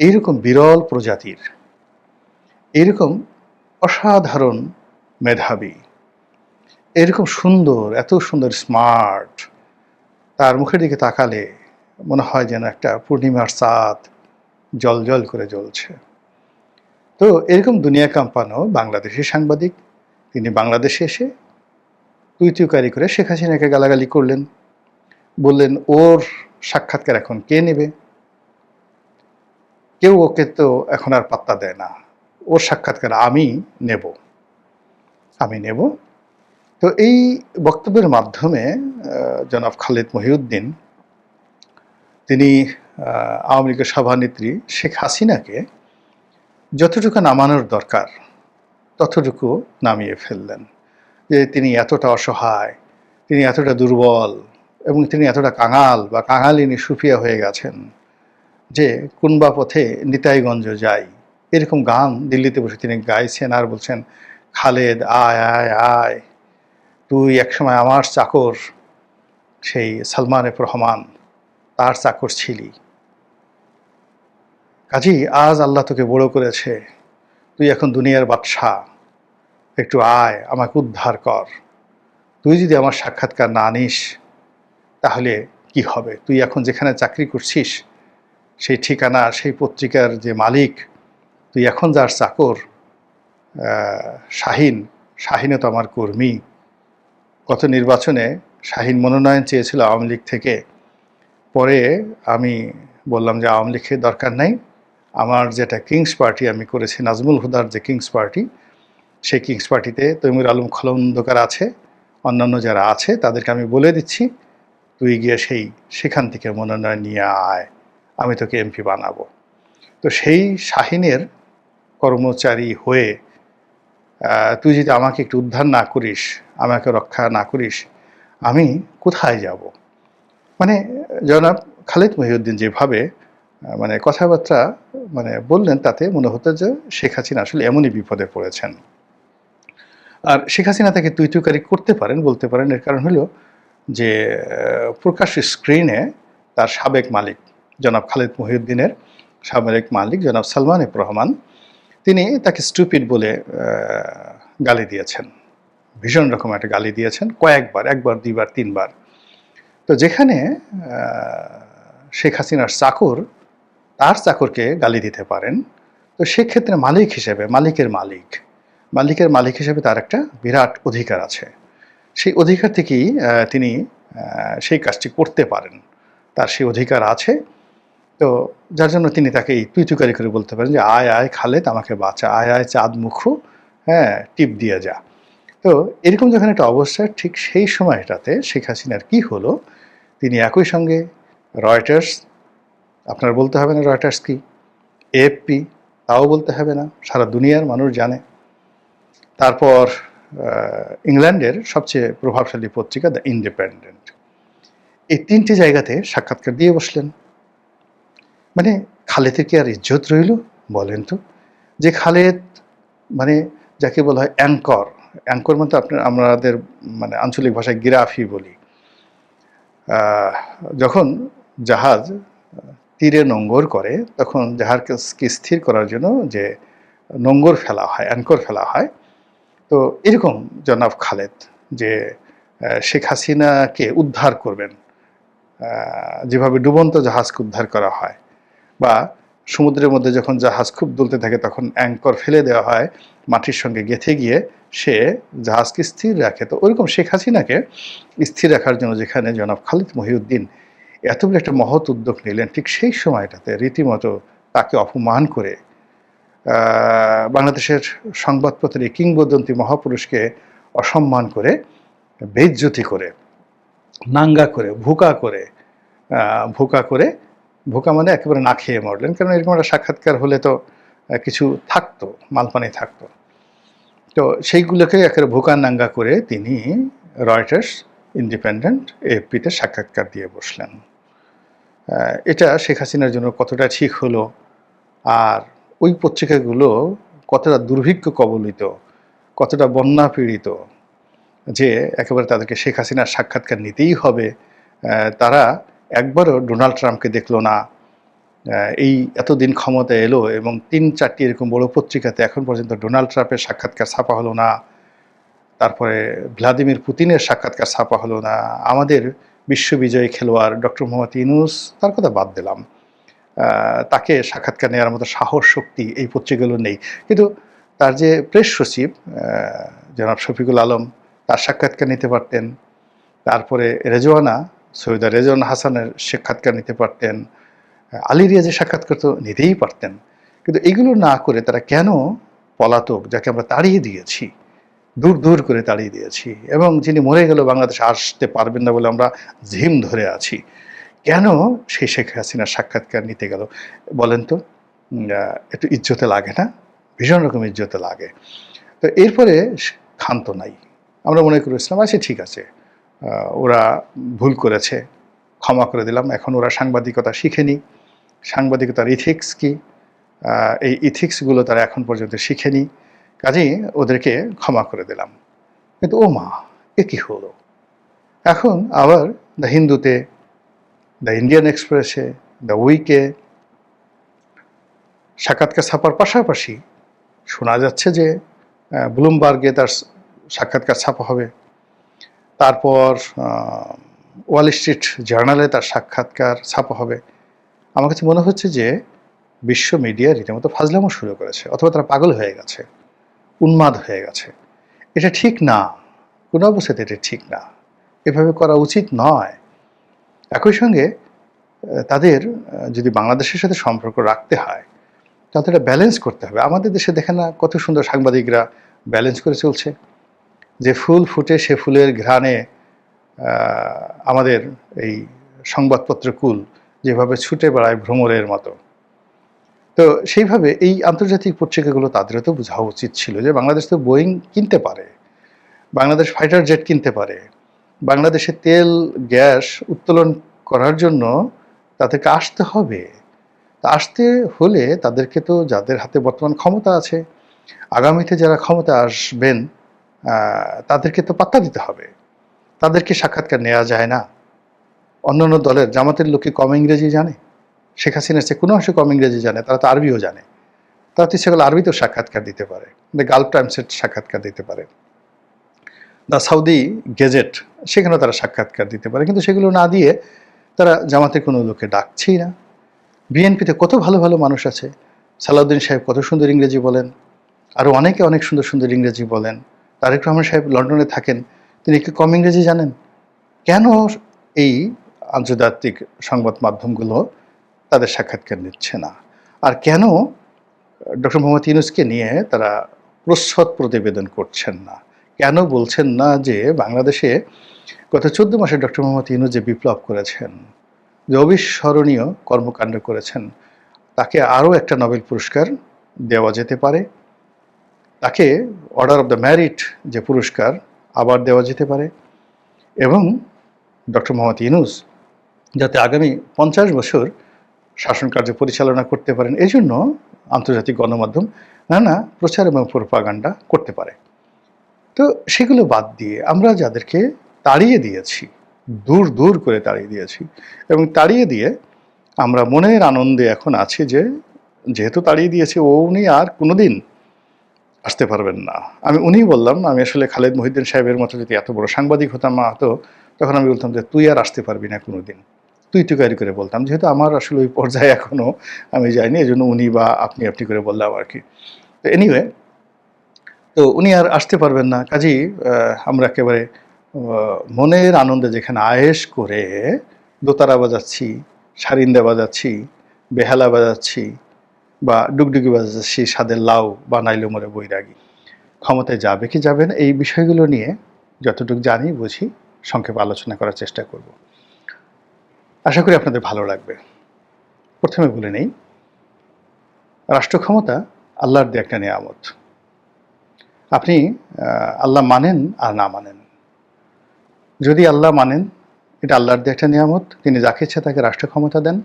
এইরকম বিরল প্রজাতির, এইরকম অসাধারণ মেধাবী, এরকম সুন্দর, এত সুন্দর স্মার্ট, তার মুখের দিকে তাকালে মনে হয় যেন একটা পূর্ণিমার চাঁদ জল জল করে জ্বলছে। তো এরকম দুনিয়া কাঁপানো বাংলাদেশি সাংবাদিক, তিনি বাংলাদেশে এসে তুইতুকারি করে শেখ হাসিনাকে গালাগালি করলেন, বললেন ওর সাক্ষাৎকার এখন কে নেবে, কেউ ওকে তো এখন আর পাত্তা দেয় না, ওর সাক্ষাৎকার আমি নেব, আমি নেব। তো এই বক্তব্যের মাধ্যমে জনাব খালেদ মহিউদ্দিন তিনি আওয়ামী লীগের সভানেত্রী শেখ হাসিনাকে যতটুকু নামানোর দরকার ততটুকু নামিয়ে ফেললেন, যে তিনি এতটা অসহায়, তিনি এতটা দুর্বল এবং তিনি এতটা কাঙাল বা কাঙালিনী সুফিয়া হয়ে গেছেন যে কোনবা পথে নিতাইগঞ্জ যাই এরকম গান দিল্লিতে বসে তিনি গাইছেন আর বলছেন, খালেদ আয় আয় আয়, তুই একসময় আমার চাকর, সেই সালমান এফ রহমান তার চাকর ছিলি, কাজী আজ আল্লাহ তোকে বড় করেছে, তুই এখন দুনিয়ার বাদশাহ, একটু আয় আমাকে উদ্ধার কর, তুই যদি আমার সাক্ষাৎকার না নিস তাহলে কি হবে, তুই এখন যেখানে চাকরি করছিস সেই ঠিকানা, সেই পত্রিকার যে মালিক, তুই এখন যার চাকর শাহিন, শাহিনও তো আমার কর্মী, গত নির্বাচনে শাহিন মনোনয়ন চেয়েছিল আওয়ামী লীগ থেকে, পরে আমি বললাম যে আওয়ামী লীগের দরকার নাই, আমার যেটা কিংস পার্টি আমি করেছি, নাজমুল হুদার যে কিংস পার্টি, সেই কিংস পার্টিতে তৈমুর আলম খলন্দকার আছে, অন্যান্য যারা আছে তাদেরকে আমি বলে দিচ্ছি, তুই গিয়ে সেখান থেকে মনোনয়ন নিয়ে আয়, আমি তোকে এমপি বানাবো। তো সেই শাহিনের কর্মচারী হয়ে তুই যদি আমাকে একটু উদ্ধার না করিস, আমাকে রক্ষা না করিস, আমি কোথায় যাব। মানে জনাব খালেদ মহিউদ্দিন যেভাবে মানে কথাবার্তা মানে বললেন, তাতে মনে হতো যে শেখ হাসিনা আসলে এমনই বিপদে পড়েছেন। আর শেখ হাসিনা তাকে তুইতুকারি করতে পারেন, বলতে পারেন, এর কারণ হলো যে প্রকাশ্য স্ক্রিনে তার সাবেক মালিক জনাব খালেদ মহিউদ্দিনের সাবেক মালিক জনাব সালমান এফ রহমান, তিনি তাকে স্টুপিড বলে গালি দিয়েছেন, ভীষণ রকম একটা গালি দিয়েছেন কয়েকবার, একবার দুইবার তিনবার। তো যেখানে শেখ হাসিনার চাকর তার চাকরকে গালি দিতে পারেন, তো সেক্ষেত্রে মালিক হিসেবে, মালিকের মালিক হিসেবে তার একটা বিরাট অধিকার আছে, সেই অধিকার থেকেই তিনি সেই কাজটি করতে পারেন, তার সেই অধিকার আছে। তো যার জন্য তিনি তাকে তুইতুকারি করে বলতে পারেন যে আয় আয় খালেদ আমাকে বাঁচা, আয় আয় চাঁদ মুখো, হ্যাঁ টিপ দিয়ে যা। তো এরকম যখন একটা অবস্থা, ঠিক সেই সময়টাতে শেখ হাসিনার কি হলো, তিনি একই সঙ্গে রয়টার্স, আপনার বলতে হবে না রয়টার্স কি, এএফপি তাও বলতে হবে না, সারা দুনিয়ার মানুষ জানে, তারপর ইংল্যান্ডের সবচেয়ে প্রভাবশালী পত্রিকা দ্য ইন্ডিপেন্ডেন্ট, এই তিনটি জায়গাতে সাক্ষাৎকার দিয়ে বসলেন। মানে খালেদের কি আর ইজ্জত রইল বলেন তো, যে খালেদ মানে যাকে বলা হয় অ্যাঙ্কর, অ্যাঙ্কর মানে আপনার আমাদের মানে আঞ্চলিক ভাষায় গিরাফি বলি, যখন জাহাজ তীরে নোঙ্গর করে তখন জাহাজকে স্থির করার জন্য যে নোঙ্গর ফেলা হয়, অ্যাঙ্কর ফেলা হয়, তো এরকম জনাব খালেদ যে শেখ হাসিনাকে উদ্ধার করবেন, যেভাবে ডুবন্ত জাহাজকে উদ্ধার করা হয়, বা সমুদ্রের মধ্যে যখন জাহাজ খুব দুলতে থাকে তখন অ্যাঙ্কর ফেলে দেওয়া হয়, মাটির সঙ্গে গেঁথে গিয়ে সে জাহাজকে স্থির রাখে, তো ওইরকম শেখ হাসিনাকে স্থির রাখার জন্য যেখানে জনাব খালেদ মহিউদ্দিন এত বড় একটা মহৎ উদ্যোগ নিলেন, ঠিক সেই সময়টাতে রীতিমতো তাকে অপমান করে বাংলাদেশের সংবাদপত্রে কিংবদন্তি মহাপুরুষকে অসম্মান করে, বেইজ্জতি করে, নাঙ্গা করে, ভুকা করে, ভুকা মানে একেবারে না খেয়ে মরলেন, কারণ এরকম একটা সাক্ষাৎকার হলে তো কিছু থাকতো, মালপানি থাকতো, তো সেইগুলোকে একেবারে ভুকা নাঙ্গা করে তিনি রয়টার্স, ইন্ডিপেন্ডেন্ট, এএফপিতে সাক্ষাৎকার দিয়ে বসলেন। এটা শেখ হাসিনার জন্য কতটা ঠিক হলো, আর ওই পত্রিকাগুলো কতটা দুর্ভিক্ষ কবলিত, কতটা বন্যা পীড়িত, যে একেবারে তাদেরকে শেখ হাসিনার সাক্ষাৎকার নিতেই হবে, তারা একবারও ডোনাল্ড ট্রাম্পকে দেখলো না। এই এতদিন ক্ষমতায় এলো এবং 3-4টি এরকম বড় পত্রিকাতে এখন পর্যন্ত ডোনাল্ড ট্রাম্পের সাক্ষাৎকার ছাপা হলো না, তারপরে ভ্লাদিমির পুতিনের সাক্ষাৎকার ছাপা হলো না, আমাদের বিশ্ববিজয়ী খেলোয়াড় ডক্টর মোহাম্মদ ইউনূস, তার কথা বাদ দিলাম, তাকে সাক্ষাৎকার নেওয়ার মতো সাহস শক্তি এই পত্রিকাগুলো নেই। কিন্তু তার যে প্রেস সচিব জনাব শফিকুল আলম, তার সাক্ষাৎকার নিতে পারতেন, তারপরে সৈয়দা রেজওয়ানা হাসানের সাক্ষাৎকার নিতে পারতেন, আলী রিয়াজের সাক্ষাৎকার তো নিতেই পারতেন। কিন্তু এগুলো না করে তারা কেন পলাতক, যাকে আমরা তাড়িয়ে দিয়েছি, দূর দূর করে তাড়িয়ে দিয়েছি, এবং যিনি মরে গেল বাংলাদেশে আসতে পারবেন না বলে আমরা ঝিম ধরে আছি, কেন সেই শেখ হাসিনার সাক্ষাৎকার নিতে গেল বলেন তো? একটু ইজ্জতে লাগে না? ভীষণ রকম ইজ্জতে লাগে। তো এরপরে ক্ষান্ত নাই, আমরা মনে করেছিলাম আচ্ছা ঠিক আছে, ওরা ভুল করেছে, ক্ষমা করে দিলাম। এখন ওরা সাংবাদিকতা শিখেনি, সাংবাদিকতার ইথিক্স কি, এই ইথিক্সগুলো তারা এখন পর্যন্ত শিখেনি, কাজেই ওদেরকে ক্ষমা করে দিলাম। কিন্তু ও মা, এ কী হলো? এখন আবার দ্য হিন্দুতে, দ্য ইন্ডিয়ান এক্সপ্রেসে, দ্য উইকে সাক্ষাৎকার ছাপার পাশাপাশি শোনা যাচ্ছে যে ব্লুমবার্গে তার সাক্ষাৎকার ছাপা হবে, তারপর ওয়াল স্ট্রিট জার্নালে তার সাক্ষাৎকার ছাপা হবে। আমার কাছে মনে হচ্ছে যে বিশ্ব মিডিয়া রীতিমতো ফাজলামো শুরু করেছে, অথবা তারা পাগল হয়ে গেছে, উন্মাদ হয়ে গেছে। এটা ঠিক না, কোনো অবস্থাতে এটা ঠিক না, এভাবে করা উচিত নয়। একই সঙ্গে তাদের যদি বাংলাদেশের সাথে সম্পর্ক রাখতে হয় তাহলে এটা ব্যালেন্স করতে হবে। আমাদের দেশে দেখেন না কত সুন্দর সাংবাদিকরা ব্যালেন্স করে চলছে, যে ফুল ফুটে সে ফুলের ঘ্রাণে আমাদের এই সংবাদপত্র কুল যেভাবে ছুটে বেড়ায় ভ্রমরের মতো। তো সেইভাবে এই আন্তর্জাতিক পত্রিকাগুলো তাদেরও তো বোঝা উচিত ছিল যে বাংলাদেশ তো বোয়িং কিনতে পারে, বাংলাদেশ ফাইটার জেট কিনতে পারে, বাংলাদেশে তেল গ্যাস উত্তোলন করার জন্য তাদেরকে আসতে হবে। আসতে হলে তাদেরকে তো, যাদের হাতে বর্তমান ক্ষমতা আছে, আগামীতে যারা ক্ষমতা আসবেন তাদেরকে তো পাত্তা দিতে হবে, তাদেরকে সাক্ষাৎকার নেওয়া যায় না। অন্যান্য দলের জামাতের লোকে কম ইংরেজি জানে, শেখ হাসিনার চেয়ে কোনো অংশে কম ইংরেজি জানে, তারা তো আরবিও জানে, তারা তো ইচ্ছে করলে আরবিতেও সাক্ষাৎকার দিতে পারে, গালফ টাইমসের সাক্ষাৎকার দিতে পারে, দ্য সাউদি গেজেট সেখানেও তারা সাক্ষাৎকার দিতে পারে, কিন্তু সেগুলো না দিয়ে তারা জামাতের কোনো লোকে ডাকছেই না। বিএনপিতে কত ভালো ভালো মানুষ আছে, সালাউদ্দিন সাহেব কত সুন্দর ইংরেজি বলেন, আরও অনেকে অনেক সুন্দর সুন্দর ইংরেজি বলেন। তারেক রহমান সাহেব লন্ডনে থাকেন, তিনি কি কম ইংরেজি জানেন? কেন এই আন্তর্জাতিক সংবাদ মাধ্যমগুলো তাদের সাক্ষাৎকার নিচ্ছে না? আর কেন ডক্টর মোহাম্মদ ইউনূসকে নিয়ে তারা প্রচ্ছদ প্রতিবেদন করছেন না? কেন বলছেন না যে বাংলাদেশে গত 14 মাসে ডক্টর মোহাম্মদ ইউনূস যে বিপ্লব করেছেন, যে অবিস্মরণীয় কর্মকাণ্ড করেছেন, তাকে আরও একটা নোবেল পুরস্কার দেওয়া যেতে পারে, তাকে অর্ডার অফ দ্য মেরিট যে পুরস্কার আবার দেওয়া যেতে পারে, এবং ডক্টর মোহাম্মদ ইউনূস যাতে আগামী 50 বছর শাসন কার্য পরিচালনা করতে পারেন, এই জন্য আন্তর্জাতিক গণমাধ্যম নানা প্রচার এবং প্রোপাগান্ডা করতে পারে। তো সেগুলো বাদ দিয়ে আমরা যাদেরকে তাড়িয়ে দিয়েছি, দূর দূর করে তাড়িয়ে দিয়েছি, এবং তাড়িয়ে দিয়ে আমরা মনের আনন্দে এখন আছি যে যেহেতু তাড়িয়ে দিয়েছি উনি আর কোনোদিন আসতে পারবেন না। আমি উনি বললাম, আমি আসলে খালেদ মহিউদ্দিন সাহেবের মতো যদি এত বড় সাংবাদিক হতাম না হতো, তখন আমি বলতাম যে তুই আর আসতে পারবি না কোনোদিন, তুই তুকারি করে বলতাম। যেহেতু আমার আসলে ওই পর্যায়ে এখনও আমি যাইনি, এই জন্য উনি বা আপনি আপনি করে বললাম আর কি। তো এনিওয়ে, তো উনি আর আসতে পারবেন না, কাজেই আমরা একেবারে মনের আনন্দে যেখানে আয়েশ করে দোতারা বাজাচ্ছি, সারিন্দা বাজাচ্ছি, বেহালা বাজাচ্ছি, বা ডুগডুগি বাজাচ্ছি, স্বাদের লাউ বানাইলো মোরে বৈরাগী, ক্ষমতায় যাবে কি যাবে না এই বিষয়গুলো নিয়ে যতটুকু জানি বুঝি সংক্ষেপে আলোচনা করার চেষ্টা করব। আশা করি আপনাদের ভালো লাগবে। প্রথমে বলে নেই, রাষ্ট্র ক্ষমতা আল্লাহর দিয়ে একটা নিয়ামত। আপনি আল্লাহ মানেন আর না মানেন, যদি আল্লাহ মানেন এটা আল্লাহর দিয়ে একটা নিয়ামত, তিনি যাকে ইচ্ছা তাকে রাষ্ট্র ক্ষমতা দেন,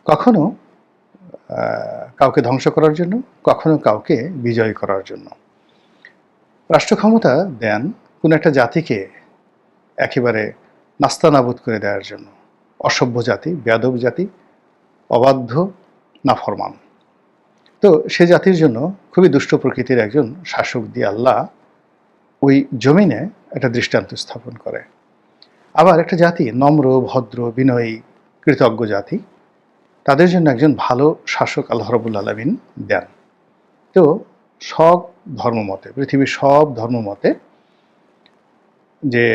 কখনো কাউকে ধ্বংস করার জন্য, কখনো কাউকে বিজয় করার জন্য। রাষ্ট্র ক্ষমতা দেন কোনো একটা জাতিকে একেবারে নাস্তানাবুদ করে দেওয়ার জন্য, অসভ্য জাতি, বেয়াদব জাতি, অবাধ্য, নাফরমান। তো সে জাতির জন্য খুবই দুষ্ট প্রকৃতির একজন শাসক দিয়ে আল্লাহ ওই জমিনে একটা দৃষ্টান্ত স্থাপন করে। আবার একটা জাতি নম্র, ভদ্র, বিনয়ী, কৃতজ্ঞ জাতি, তাদের জন্য একজন ভালো শাসক আল্লাহ রাব্বুল আলামিন দেন। তো সব ধর্মমতে, পৃথিবীর সব ধর্মমতে যে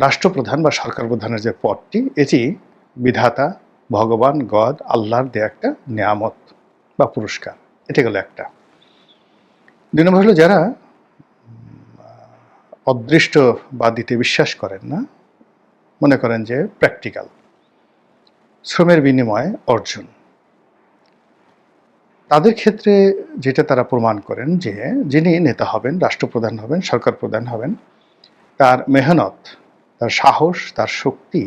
রাষ্ট্রপ্রধান বা সরকার প্রধানের যে পদটি, এটি বিধাতা, ভগবান, গড, আল্লাহর দেয়া একটা নিয়ামত বা পুরস্কার। এটা গেল একটা। ২ নম্বর হলো যারা অদৃষ্টবাদিতে বিশ্বাস করেন না, মনে করেন যে প্র্যাকটিক্যাল, শ্রমের বিনিময়ে অর্জন, তাদের ক্ষেত্রে যেটা তারা প্রমাণ করেন যে যিনি নেতা হবেন, রাষ্ট্রপ্রধান হবেন, সরকার প্রধান হবেন, তার মেহনত, তার সাহস, তার শক্তি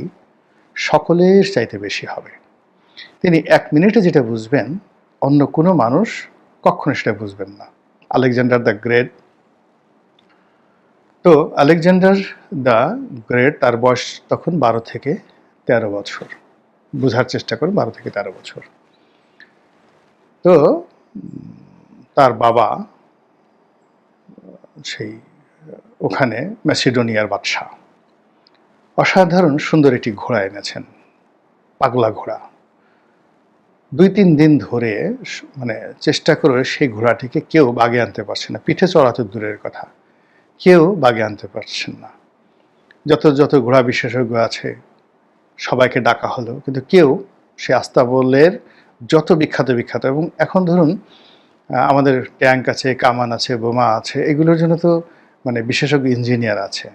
সকলের চাইতে বেশি হবে। তিনি ১ মিনিটে যেটা বুঝবেন, অন্য কোনো মানুষ কখনো সেটা বুঝবেন না। আলেকজান্ডার দ্য গ্রেট, তো আলেকজান্ডার দ্য গ্রেট, তার বয়স তখন ১২ থেকে ১৩ বছর। বোঝার চেষ্টা করুন, ১২ থেকে ১৩ বছর। তো তার বাবা সেই ওখানে ম্যাসিডোনিয়ার বাদশাহ অসাধারণ সুন্দর একটি ঘোড়া এনেছেন, পাগলা ঘোড়া। ২-৩ দিন ধরে মানে চেষ্টা করে সেই ঘোড়াটিকে কেউ বাগে আনতে পারছে না। পিঠে চড়া তো দূরের কথা, কেউ বাগে আনতে পারছেন না। যত যত ঘোড়া বিশেষজ্ঞ আছে সবাইকে ডাকা হলো, কিন্তু কেউ সে আস্তাবলের যত বিখ্যাত বিখ্যাত, এবং এখন ধরুন আমাদের ট্যাঙ্ক আছে, কামান আছে, বোমা আছে, এগুলোর জন্য তো মানে বিশেষজ্ঞ ইঞ্জিনিয়ার আছে,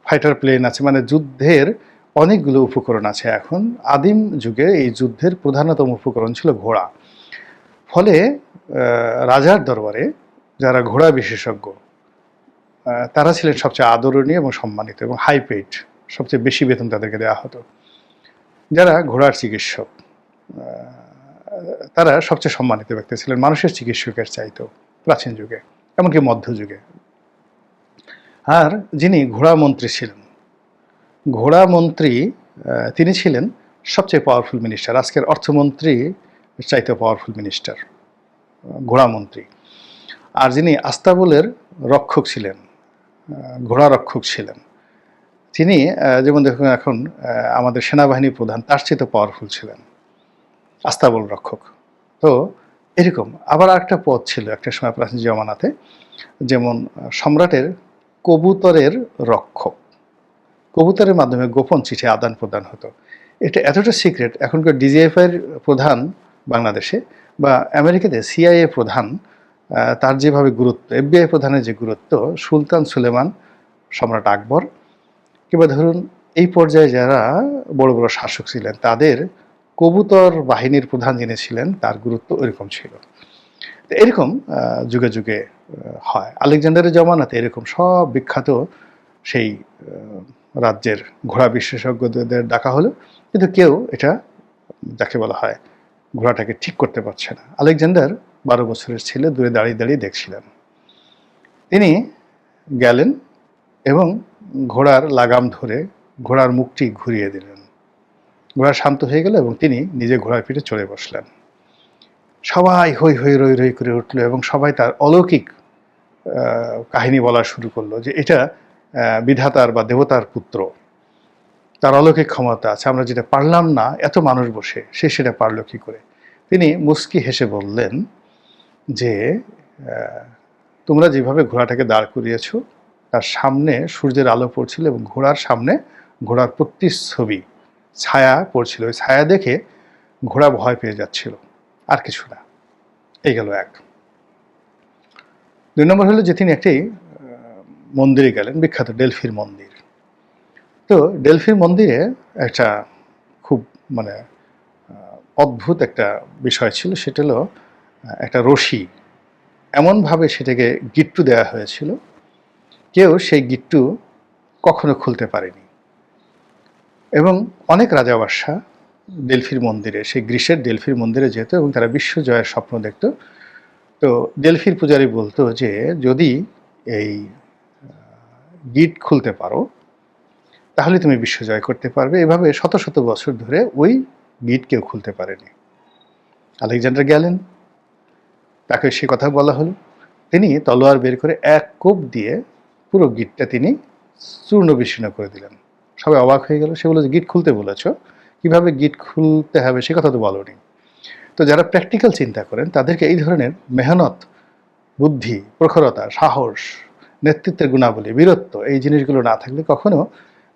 ফাইটার প্লেন আছে, মানে যুদ্ধের অনেকগুলো উপকরণ আছে। এখন আদিম যুগে এই যুদ্ধের প্রধানতম উপকরণ ছিল ঘোড়া। ফলে রাজার দরবারে যারা ঘোড়া বিশেষজ্ঞ, তারা ছিলেন সবচেয়ে আদরণীয় এবং সম্মানিত, এবং হাই পেইড, সবচেয়ে বেশি বেতন তাদেরকে দেওয়া হতো। যারা ঘোড়ার চিকিৎসক, তারা সবচেয়ে সম্মানিত ব্যক্তি ছিলেন, মানুষের চিকিৎসকের চাইতেও প্রাচীন যুগে, এমনকি মধ্যযুগে। আর যিনি ঘোড়া মন্ত্রী ছিলেন, ঘোড়া মন্ত্রী, তিনি ছিলেন সবচেয়ে পাওয়ারফুল মিনিস্টার, আজকের অর্থমন্ত্রী চাইতেও পাওয়ারফুল মিনিস্টার, ঘোড়া মন্ত্রী। আর যিনি আস্তাবলের রক্ষক ছিলেন, ঘোড়া রক্ষক ছিলেন, তিনি যেমন দেখুন এখন আমাদের সেনাবাহিনী প্রধান, তার চেয়ে তো পাওয়ারফুল ছিলেন আস্তাবল রক্ষক। তো এরকম আবার একটা পদ ছিল একটা সময় প্রাচীন জমানাতে, যেমন সম্রাটের কবুতরের রক্ষক। কবুতরের মাধ্যমে গোপন চিঠি আদান প্রদান হতো। এটা এতটা সিক্রেট, এখনকার ডিজিএফআইয়ের প্রধান বাংলাদেশে বা আমেরিকাতে সিআইএ প্রধান, তার যেভাবে গুরুত্ব, এফবিআই প্রধানের যে গুরুত্ব, সুলতান সুলেমান, সম্রাট আকবর, কিংবা ধরুন এই পর্যায়ে যারা বড় বড় শাসক ছিলেন, তাদের কবুতর বাহিনীর প্রধান যিনি ছিলেন, তার গুরুত্ব ওইরকম ছিল। এরকম যুগে যুগে হয়। আলেকজান্ডারের জমানাতে এরকম সব বিখ্যাত সেই রাজ্যের ঘোড়া বিশেষজ্ঞদের ডাকা হলো, কিন্তু কেউ এটা, যাকে বলা হয়, ঘোড়াটাকে ঠিক করতে পারছে না। আলেকজান্ডার ১২ বছরের ছেলে দূরে দাঁড়িয়ে দাঁড়িয়ে দেখছিলেন। তিনি গেলেন এবং ঘোড়ার লাগাম ধরে ঘোড়ার মুখটি ঘুরিয়ে দিলেন। ঘোড়া শান্ত হয়ে গেল এবং তিনি নিজে ঘোড়ার পিঠে চড়ে বসলেন। সবাই হই হই রই রই করে উঠলো এবং সবাই তার অলৌকিক কাহিনী বলা শুরু করলো, যে এটা বিধাতার বা দেবতার পুত্র, তার অলৌকিক ক্ষমতা আছে, আমরা যেটা পারলাম না এত মানুষ বসে, সে সেটা পারলো কি করে। তিনি মুস্কি হেসে বললেন যে তোমরা যেভাবে ঘোড়াটাকে দাঁড় করিয়েছ, তার সামনে সূর্যের আলো পড়ছিল এবং ঘোড়ার সামনে ঘোড়ার প্রতিচ্ছবি, ছায়া পড়ছিল। ওই ছায়া দেখে ঘোড়া ভয় পেয়ে যাচ্ছিল, আর কিছু না। এই গেল এক। ২ নম্বর হলো যে তিনি একটি মন্দিরে গেলেন, বিখ্যাত ডেলফির মন্দির। তো ডেলফির মন্দিরে একটা খুব মানে অদ্ভুত একটা বিষয় ছিল, সেটা হলো একটা রশি, এমনভাবে সেটাকে গিট্টু দেওয়া হয়েছিল, কেউ সেই গিট্টু কখনো খুলতে পারেনি। এবং অনেক রাজা বাদশাহ ডেলফির মন্দিরে, সেই গ্রিসের ডেলফির মন্দিরে যেত এবং তারা বিশ্বজয়ের স্বপ্ন দেখত। তো ডেলফির পূজারী বলতো যে যদি এই গিট খুলতে পারো, তাহলে তুমি বিশ্ব জয় করতে পারবে। এভাবে শত শত বছর ধরে ওই গিট কেউ খুলতে পারেনি। আলেকজান্ডার গেলেন, তাকে সে কথা বলা হলো, তিনি তলোয়ার বের করে এক কোপ দিয়ে পুরো গিটটা তিনি চূর্ণ বিচ্ছিন্ন করে দিলেন। সবাই অবাক হয়ে গেল। সে বলল যে, গিট খুলতে বলেছ, কিভাবে গিট খুলতে হবে সে কথা তো বলনি। তো যারা প্র্যাকটিক্যাল চিন্তা করেন তাদেরকে এই ধরনের মেহনত, বুদ্ধি, প্রখরতা, সাহস, নেতৃত্বের গুণাবলী, বীরত্ব, এই জিনিসগুলো না থাকলে কখনো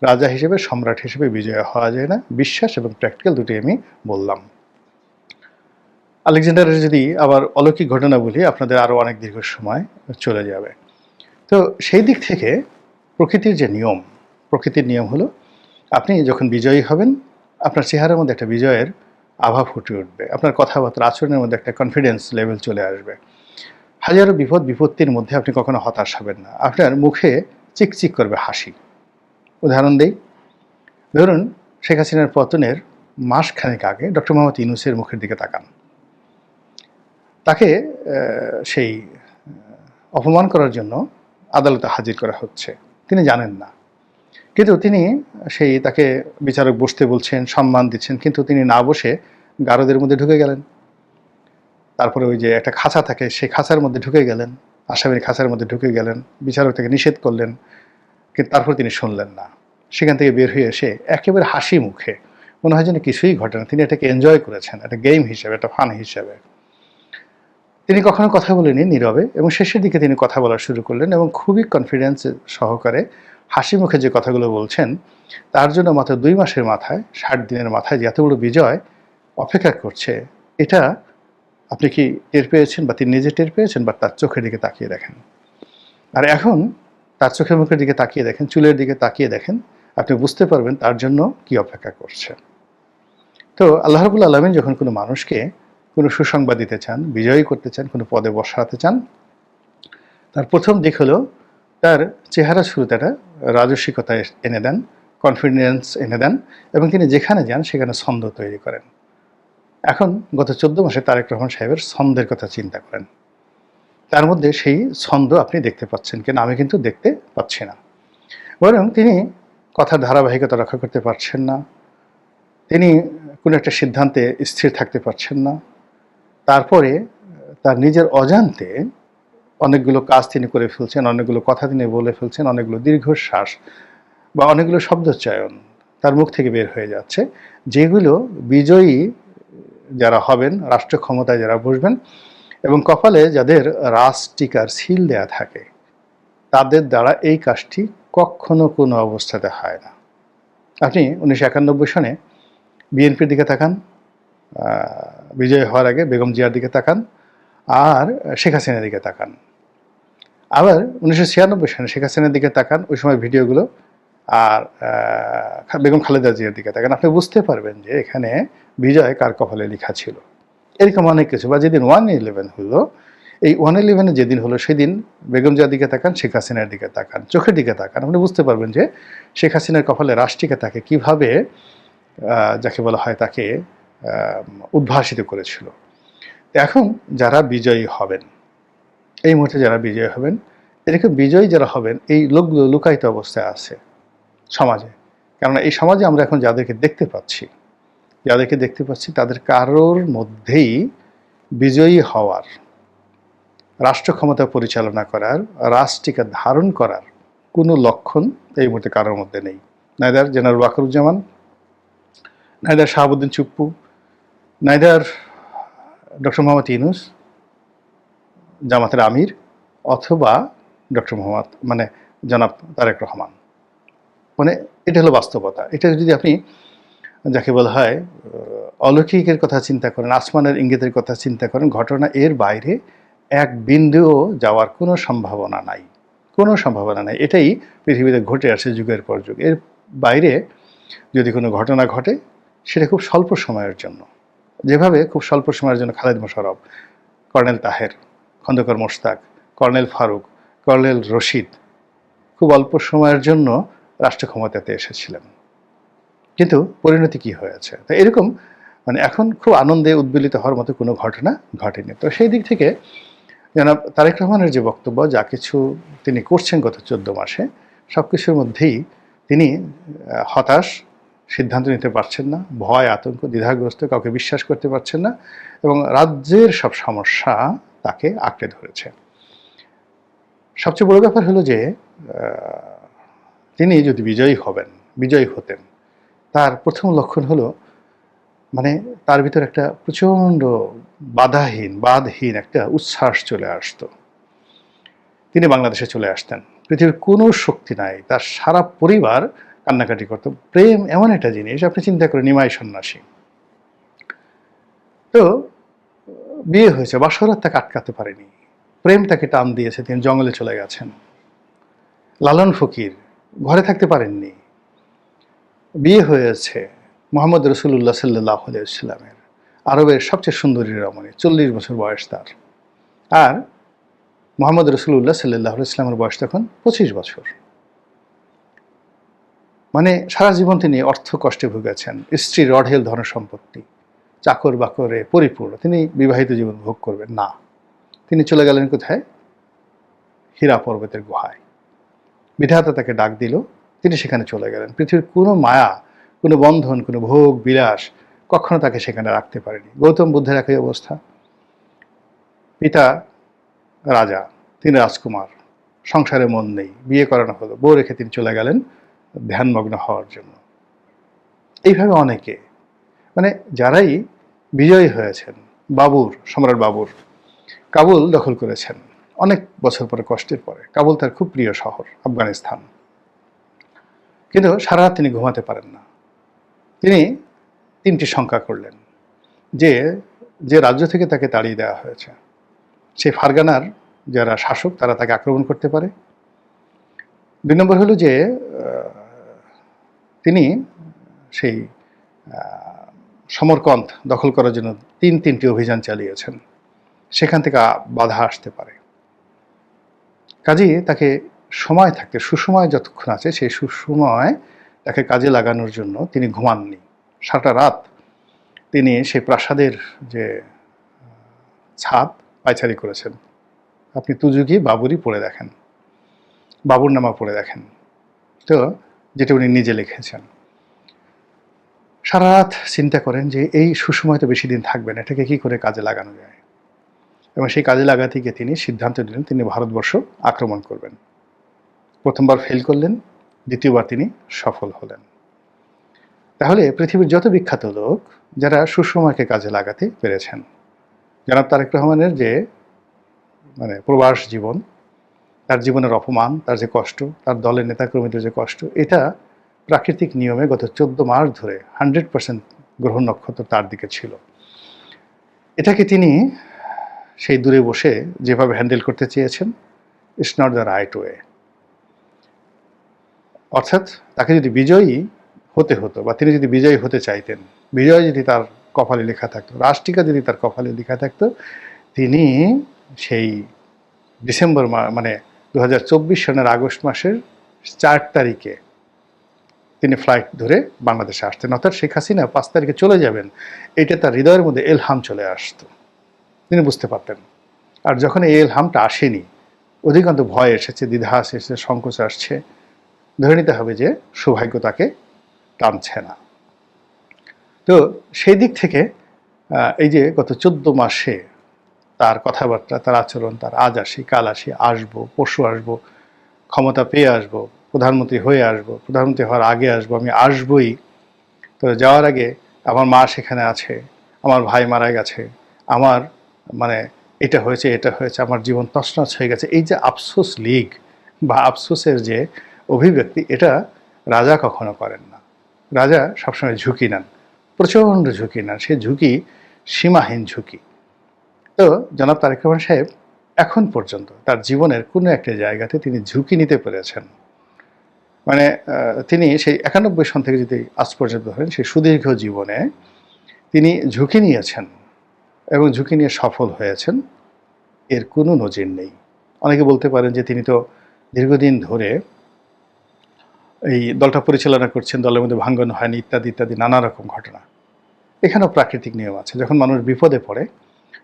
রাজা হিসেবে, সম্রাট হিসেবে বিজয় হওয়া যায় না। বিশ্বাস এবং প্র্যাকটিক্যাল দুটি আমি বললাম। আলেকজান্ডারের যদি আবার অলৌকিক ঘটনা বলি, আপনাদের আরও অনেক দীর্ঘ সময় চলে যাবে। তো সেই দিক থেকে প্রকৃতির যে নিয়ম, প্রকৃতির নিয়ম হলো আপনি যখন বিজয়ী হবেন আপনার চেহারার মধ্যে একটা বিজয়ের আভা ফুটে উঠবে, আপনার কথাবার্তা, আচরণের মধ্যে একটা কনফিডেন্স লেভেল চলে আসবে। হাজারো বিপদ বিপত্তির মধ্যে আপনি কখনো হতাশ হবেন না, আপনার মুখে চিকচিক করবে হাসি। উদাহরণ দেই, ধরুন শেখ হাসিনার পতনের মাসখানেক আগে ডক্টর মোহাম্মদ ইউনূসের মুখের দিকে তাকান। তাকে সেই অপমান করার জন্য আদালতে হাজির করা হচ্ছে, তিনি জানেন না, কিন্তু তিনি তাকে বিচারক বসতে বলছেন, সম্মান দিচ্ছেন, কিন্তু তিনি না বসে গারদের মধ্যে ঢুকে গেলেন। তারপরে ওই যে একটা খাঁচা থাকে, সেই খাঁচার মধ্যে ঢুকে গেলেন, আসামির খাঁচার মধ্যে ঢুকে গেলেন, বিচারক তাকে নিষেধ করলেন, কিন্তু তারপর তিনি শুনলেন না। সেখান থেকে বের হয়ে এসে একেবারে হাসি মুখে, মনে হয় যেন কিছুই ঘটে না, তিনি এটাকে এনজয় করেছেন, একটা গেম হিসেবে, একটা ফান হিসেবে। তিনি কখনো কথা বলেনি নীরবে, এবং শেষের দিকে তিনি কথা বলা শুরু করলেন এবং খুবই কনফিডেন্স সহকারে হাসি মুখে যে কথাগুলো বলছেন, তার জন্য মাত্র 2 মাসের মাথায়, 60 দিনের মাথায় যে এত বড় বিজয় অপেক্ষা করছে, এটা আপনি কি টের পেয়েছেন, বা তিনি নিজে টের পেয়েছেন, বা তার চোখের দিকে তাকিয়ে দেখেন। আর এখন তার চোখের মুখের দিকে তাকিয়ে দেখেন, চুলের দিকে তাকিয়ে দেখেন, আপনি বুঝতে পারবেন তার জন্য কি অপেক্ষা করছে। তো আল্লাহ রাব্বুল আলামিন যখন কোনো মানুষকে কোনো সুসংবাদ দিতে চান, বিজয়ী করতে চান, কোনো পদে বসাতে চান, তার প্রথম দিক হলো তার চেহারা শুরুতে একটা রাজস্বিকতা এনে দেন, কনফিডেন্স এনে দেন, এবং তিনি যেখানে যান সেখানে ছন্দ তৈরি করেন। এখন গত 14 মাসে তারেক রহমান সাহেবের ছন্দের কথা চিন্তা করেন, তার মধ্যে সেই ছন্দ আপনি দেখতে পাচ্ছেন কিনা? আমি কিন্তু দেখতে পাচ্ছি না। বরং তিনি কথার ধারাবাহিকতা রক্ষা করতে পারছেন না, তিনি কোনো একটা সিদ্ধান্তে স্থির থাকতে পারছেন না। তারপরে তার নিজের অজান্তে অনেকগুলো কাজ তিনি করে ফেলছেন, অনেকগুলো কথা তিনি বলে ফেলছেন, অনেকগুলো দীর্ঘশ্বাস বা অনেকগুলো শব্দচয়ন তার মুখ থেকে বের হয়ে যাচ্ছে, যেগুলো বিজয়ী যারা হবেন, রাষ্ট্র ক্ষমতায় যারা বসবেন এবং কপালে যাদের রাজটিকার সিল দেয়া থাকে, তাদের দ্বারা এই কাজটি কখনো কোনো অবস্থাতে হয় না। আপনি 1991 সনে বিএনপির দিকে তাকান, বিজয় হওয়ার আগে বেগম জিয়ার দিকে তাকান, আর শেখ হাসিনার দিকে তাকান। আবার 1996 সনে শেখ হাসিনার দিকে তাকান, ওই সময় ভিডিওগুলো, আর বেগম খালেদা জিয়ার দিকে তাকান। আপনি বুঝতে পারবেন যে এখানে বিজয় কার কপালে লেখা ছিল। এরকম অনেক কিছু। বা যেদিন 1/11 হলো, এই 1/11 যেদিন হলো সেদিন বেগম জিয়ার দিকে তাকান, শেখ হাসিনার দিকে তাকান, চোখের দিকে তাকান, আপনি বুঝতে পারবেন যে শেখ হাসিনার কপালে রাষ্ট্রিকা তাকে কীভাবে, যাকে বলা হয়, তাকে উদ্ভাসিত করেছিল। এখন যারা বিজয়ী হবেন, এই মুহূর্তে যারা বিজয়ী হবেন, এরকম বিজয়ী যারা হবেন, এই লোকগুলো লুকায়িত অবস্থায় আছে সমাজে। কেননা এই সমাজে আমরা এখন যাদেরকে দেখতে পাচ্ছি তাদের কারোর মধ্যেই বিজয়ী হওয়ার, রাষ্ট্র ক্ষমতা পরিচালনা করার, রাষ্ট্রিকা ধারণ করার কোনো লক্ষণ এই মুহূর্তে কারোর মধ্যে নেই। Neither general Wakeruzzaman, neither Shahabuddin Chuppu, neither doctor Mohammad Yunus, জামাতের আমির, অথবা ডক্টর মোহাম্মদ জনাব তারেক রহমান। এটা হলো বাস্তবতা। এটা যদি আপনি, যাকে বলা হয়, অলৌকিকের কথা চিন্তা করেন, আসমানের ইঙ্গিতের কথা চিন্তা করেন, ঘটনা এর বাইরে এক বিন্দুও যাওয়ার কোনো সম্ভাবনা নাই, কোনো সম্ভাবনা নাই। এটাই পৃথিবীতে ঘটে আসে যুগের পর যুগ। এর বাইরে যদি কোনো ঘটনা ঘটে, সেটা খুব স্বল্প সময়ের জন্য। যেভাবে খুব স্বল্প সময়ের জন্য Khaled Mosharraf, colonel Taher, Khandaker Mostaq, colonel Farooq, colonel Rashid খুব অল্প সময়ের জন্য রাষ্ট্র ক্ষমতাতে এসেছিলেন, কিন্তু পরিণতি কি হয়েছে? তো এরকম এখন খুব আনন্দে উদ্বেলিত হওয়ার মতো কোনো ঘটনা ঘটেনি। তো সেই দিক থেকে জনাব তারেক রহমানের যে বক্তব্য, যা কিছু তিনি করছেন গত 14 মাসে, সব কিছুর মধ্যেই তিনি হতাশ, সিদ্ধান্ত নিতে পারছেন না, ভয় আতঙ্ক দ্বিধাগ্রস্ত, কাউকে বিশ্বাস করতে পারছেন না, এবং রাজ্যের সব সমস্যা তাকে আঁকড়ে ধরেছে। সবচেয়ে বড় ব্যাপার হলো যে তিনি যদি বিজয়ী হতেন, তার প্রথম লক্ষণ হলো মানে তার ভিতর একটা প্রচণ্ড বাদহীন একটা উচ্ছ্বাস চলে আসতো। তিনি বাংলাদেশে চলে আসতেন, পৃথিবীর কোনো শক্তি নাই, তার সারা পরিবার কান্নাকাটি করত। প্রেম এমন একটা জিনিস, আপনি চিন্তা করেন, নিমাই সন্ন্যাসী, তো বিয়ে হয়েছে, বাসরাত তাকে আটকাতে পারেনি, প্রেম তাকে টান দিয়েছে, তিনি জঙ্গলে চলে গেছেন। লালন ফকির ঘরে থাকতে পারেননি, বিয়ে হয়েছে মোহাম্মদ রসুল্লাহ সাল্লাহ আলাইসাল্লামের, আরবের সবচেয়ে সুন্দরী রমণী, 40 বছর বয়স তার, আর মোহাম্মদ রসুল্লাহ সাল্লাহ ইসলামের বয়স তখন 25 বছর। মানে সারা জীবন তিনি অর্থ কষ্টে ভুগেছেন, স্ত্রীর অঢেল ধন সম্পত্তি, চাকর বাকরে পরিপূর্ণ, তিনি বিবাহিত জীবন ভোগ করবেন না। তিনি চলে গেলেন কোথায়? হীরা পর্বতের গুহায়। বিধাতা তাকে ডাক দিল, তিনি সেখানে চলে গেলেন। পৃথিবীর কোনো মায়া, কোনো বন্ধন, কোনো ভোগ বিলাস কখনো তাকে সেখানে রাখতে পারেনি। গৌতম বুদ্ধের একই অবস্থা। পিতা রাজা, তিনি রাজকুমার, সংসারে মন নেই, বিয়ে করানো হলো, বউ রেখে তিনি চলে গেলেন ধ্যানমগ্ন হওয়ার জন্য। এইভাবে অনেকে, মানে যারাই বিজয়ী হয়েছেন, সম্রাট বাবর কাবুল দখল করেছেন অনেক বছর পরে, কষ্টের পরে। কাবুল তার খুব প্রিয় শহর, আফগানিস্তান, কিন্তু সারা রাত তিনি ঘুমাতে পারেন না। তিনি 3টি শঙ্কা করলেন যে যে রাজ্য থেকে তাকে তাড়িয়ে দেওয়া হয়েছে, সেই ফারগানার যারা শাসক তারা তাকে আক্রমণ করতে পারে। 2 নম্বর হলো যে তিনি সেই সমরকন্দ দখল করার জন্য 3টি অভিযান চালিয়েছেন, সেখান থেকে বাধা আসতে পারে। কাজেই তাকে সময় থাকতে, সুসময় যতক্ষণ আছে, সেই সুসময় তাকে কাজে লাগানোর জন্য তিনি ঘুমাননি। সারা রাত তিনি সেই প্রাসাদের যে ছাদ পায়চারি করেছেন। আপনি তুজুকি বাবুরি পড়ে দেখেন, বাবুরনামা পড়ে দেখেন, তো যেটা উনি নিজে লিখেছেন। সারা রাত চিন্তা করেন যে এই সুসময় তো বেশি দিন থাকবেন, এটাকে কি করে কাজে লাগানো যায়। এবং সেই কাজে লাগাতে গিয়ে তিনি সিদ্ধান্ত নিলেন তিনি ভারতবর্ষ আক্রমণ করবেন। প্রথমবার ফেল করলেন, দ্বিতীয়বার তিনি সফল হলেন। তাহলে পৃথিবীর যত বিখ্যাত লোক যারা সুসময়কে কাজে লাগাতে পেরেছেন, জনাব তারেক রহমানের যে প্রবাস জীবন, তার জীবনের অপমান, তার যে কষ্ট, তার দলের নেতাকর্মীদের যে কষ্ট, এটা প্রাকৃতিক নিয়মে গত 14 মাস ধরে 100% গ্রহ নক্ষত্র তার দিকে ছিল। এটাকে তিনি সেই দূরে বসে যেভাবে হ্যান্ডেল করতে চেয়েছেন, it's not the right way. অর্থাৎ তাকে যদি বিজয়ী হতে হতো, বা তিনি যদি বিজয়ী হতে চাইতেন, বিজয় যদি তার কপালে লেখা থাকতো, রাষ্ট্রিকা যদি তার কপালে লেখা থাকতো, তিনি সেই ডিসেম্বর 2024 সনের আগস্ট মাসের 4 তারিখে তিনি ফ্লাইট ধরে বাংলাদেশে আসতেন। অর্থাৎ শেখ হাসিনা 5 তারিখে চলে যাবেন, এটা তার হৃদয়ের মধ্যে এলহাম চলে আসতো, তিনি বুঝতে পারতেন। আর যখন এই এলহামটা আসেনি, অধিকাংশ ভয় এসেছে, দ্বিধা এসেছে, সংকোচ আসছে, ধরে নিতে হবে যে সৌভাগ্য তাকে টানছে না। তো সেই দিক থেকে এই যে গত 14 মাসে তার কথাবার্তা, তার আচরণ, তার আজ আসি, কাল আসি, আসবো, পরশু আসবো, ক্ষমতা পেয়ে আসবো, প্রধানমন্ত্রী হয়ে আসবো, প্রধানমন্ত্রী হওয়ার আগে আসবো, আমি আসবই, তো যাওয়ার আগে আমার মা সেখানে আছে, আমার ভাই মারা গেছে, আমার এটা হয়েছে, আমার জীবন তছনছ হয়ে গেছে, এই যে আফসোস লীগ বা আফসোসের যে অভিব্যক্তি, এটা রাজা কখনো করেন না। রাজা সবসময় ঝুঁকি নেন, প্রচণ্ড ঝুঁকি নেন, সে ঝুঁকি সীমাহীন ঝুঁকি। তো জনাব তারেক রহমান সাহেব এখন পর্যন্ত তার জীবনের কোনো একটা জায়গাতে তিনি ঝুঁকি নিতে পেরেছেন। তিনি সেই 91 সন থেকে যদি আজ পর্যন্ত ধরেন, সেই সুদীর্ঘ জীবনে তিনি ঝুঁকি নিয়েছেন এবং ঝুঁকি নিয়ে সফল হয়েছেন, এর কোনো নজির নেই। অনেকে বলতে পারেন যে তিনি তো দীর্ঘদিন ধরে এই দলটা পরিচালনা করছেন, দলের মধ্যে ভাঙ্গন হয়নি, ইত্যাদি ইত্যাদি নানা রকম ঘটনা। এখানেও প্রাকৃতিক নিয়ম আছে, যখন মানুষ বিপদে পড়ে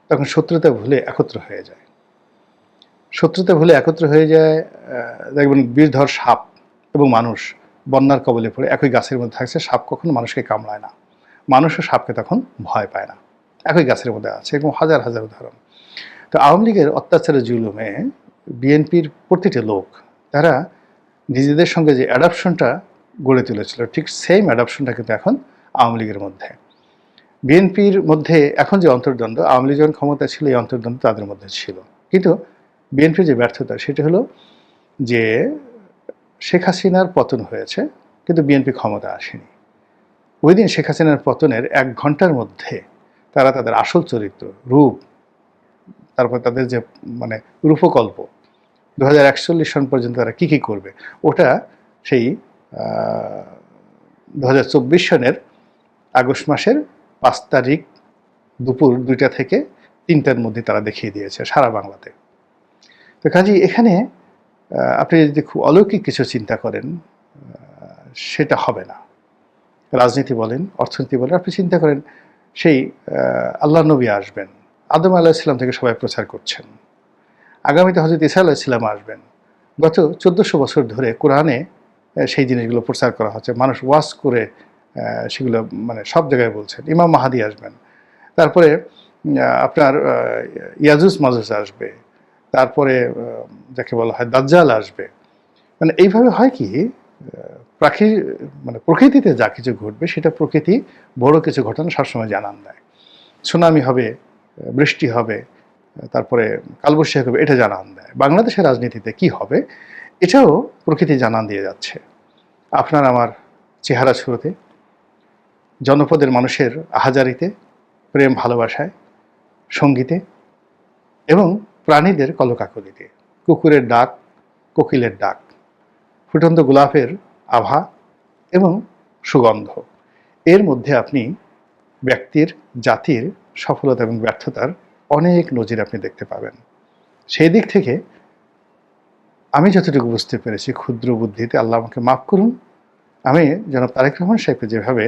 তখন শত্রুতা ভুলে একত্র হয়ে যায়। দেখবেন বিষধর সাপ এবং মানুষ বন্যার কবলে পড়ে একই গাছের মধ্যে থাকছে, সাপ কখনো মানুষকে কামড়ায় না, মানুষও সাপকে তখন ভয় পায় না, একই গাছের মধ্যে আছে, এরকম হাজার হাজার উদাহরণ। তো আওয়ামী লীগের অত্যাচারের জুলুমে বিএনপির প্রতিটি লোক তারা নিজেদের সঙ্গে যে অ্যাডাপশনটা গড়ে তুলেছিল, ঠিক সেম অ্যাডাপশনটা কিন্তু এখন আওয়ামী লীগের মধ্যে। বিএনপির মধ্যে এখন যে অন্তর্দ্বন্দ্ব, আওয়ামী লীগ যখন ক্ষমতা ছিল এই অন্তর্দ্বন্দ্ব তাদের মধ্যে ছিল, কিন্তু বিএনপির যে ব্যর্থতা সেটা হলো যে শেখ হাসিনার পতন হয়েছে কিন্তু বিএনপি ক্ষমতা আসেনি। ওই দিন শেখ হাসিনার পতনের 1 ঘন্টার মধ্যে তারা তাদের আসল চরিত্র, রূপ, তারপর তাদের যে মানে রূপকল্প 2041 সন পর্যন্ত তারা কী কী করবে, ওটা সেই 2024 সনের আগস্ট মাসের 5 তারিখ দুপুর 2টা থেকে 3টার মধ্যে তারা দেখিয়ে দিয়েছে সারা বাংলাতে। তো কাজেই এখানে আপনি যদি খুব অলৌকিক কিছু চিন্তা করেন সেটা হবে না। রাজনীতি বলেন, অর্থনীতি বলেন, আপনি চিন্তা করেন সেই আল্লাহ নবী আসবেন, আদম আলাইহিসসালাম থেকে সবাই প্রচার করছেন, আগামীতে হযরত ঈসা আলাইহিসসালাম আসবেন। গত 1400 বছর ধরে কোরআনে সেই জিনিসগুলো প্রচার করা হচ্ছে, মানুষ ওয়াজ করে সেগুলো মানে সব জায়গায় বলছেন। ইমাম মাহাদি আসবেন, তারপরে আপনার ইয়াজুজ মাজুজ আসবে, তারপরে যাকে বলা হয় দাজ্জাল আসবে। মানে এইভাবে হয় কি, মানে প্রকৃতিতে যা কিছু ঘটবে সেটা প্রকৃতি বড় কিছু ঘটনা সবসময় জানান দেয়। সুনামি হবে, বৃষ্টি হবে, তারপরে কালবৈশাখী হবে, এটা জানান দেয়। বাংলাদেশের রাজনীতিতে কি হবে এটাও প্রকৃতি জানান দিয়ে যাচ্ছে। আপনার আমার চেহারা ছুঁড়োতে, জনপদের মানুষের আহাজারিতে, প্রেম ভালোবাসায়, সঙ্গীতে এবং প্রাণীদের কলকাকলিতে, কুকুরের ডাক, কোকিলের ডাক, ফুটন্ত গোলাপের আভা এবং সুগন্ধ, এর মধ্যে আপনি ব্যক্তির, জাতির সফলতা এবং ব্যর্থতার অনেক নজির আপনি দেখতে পাবেন। সেই দিক থেকে আমি যতটুকু বুঝতে পেরেছি ক্ষুদ্র বুদ্ধিতে, আল্লাহ আমাকে মাফ করুন, আমি জনাব তারেক রহমান সাহেবকে যেভাবে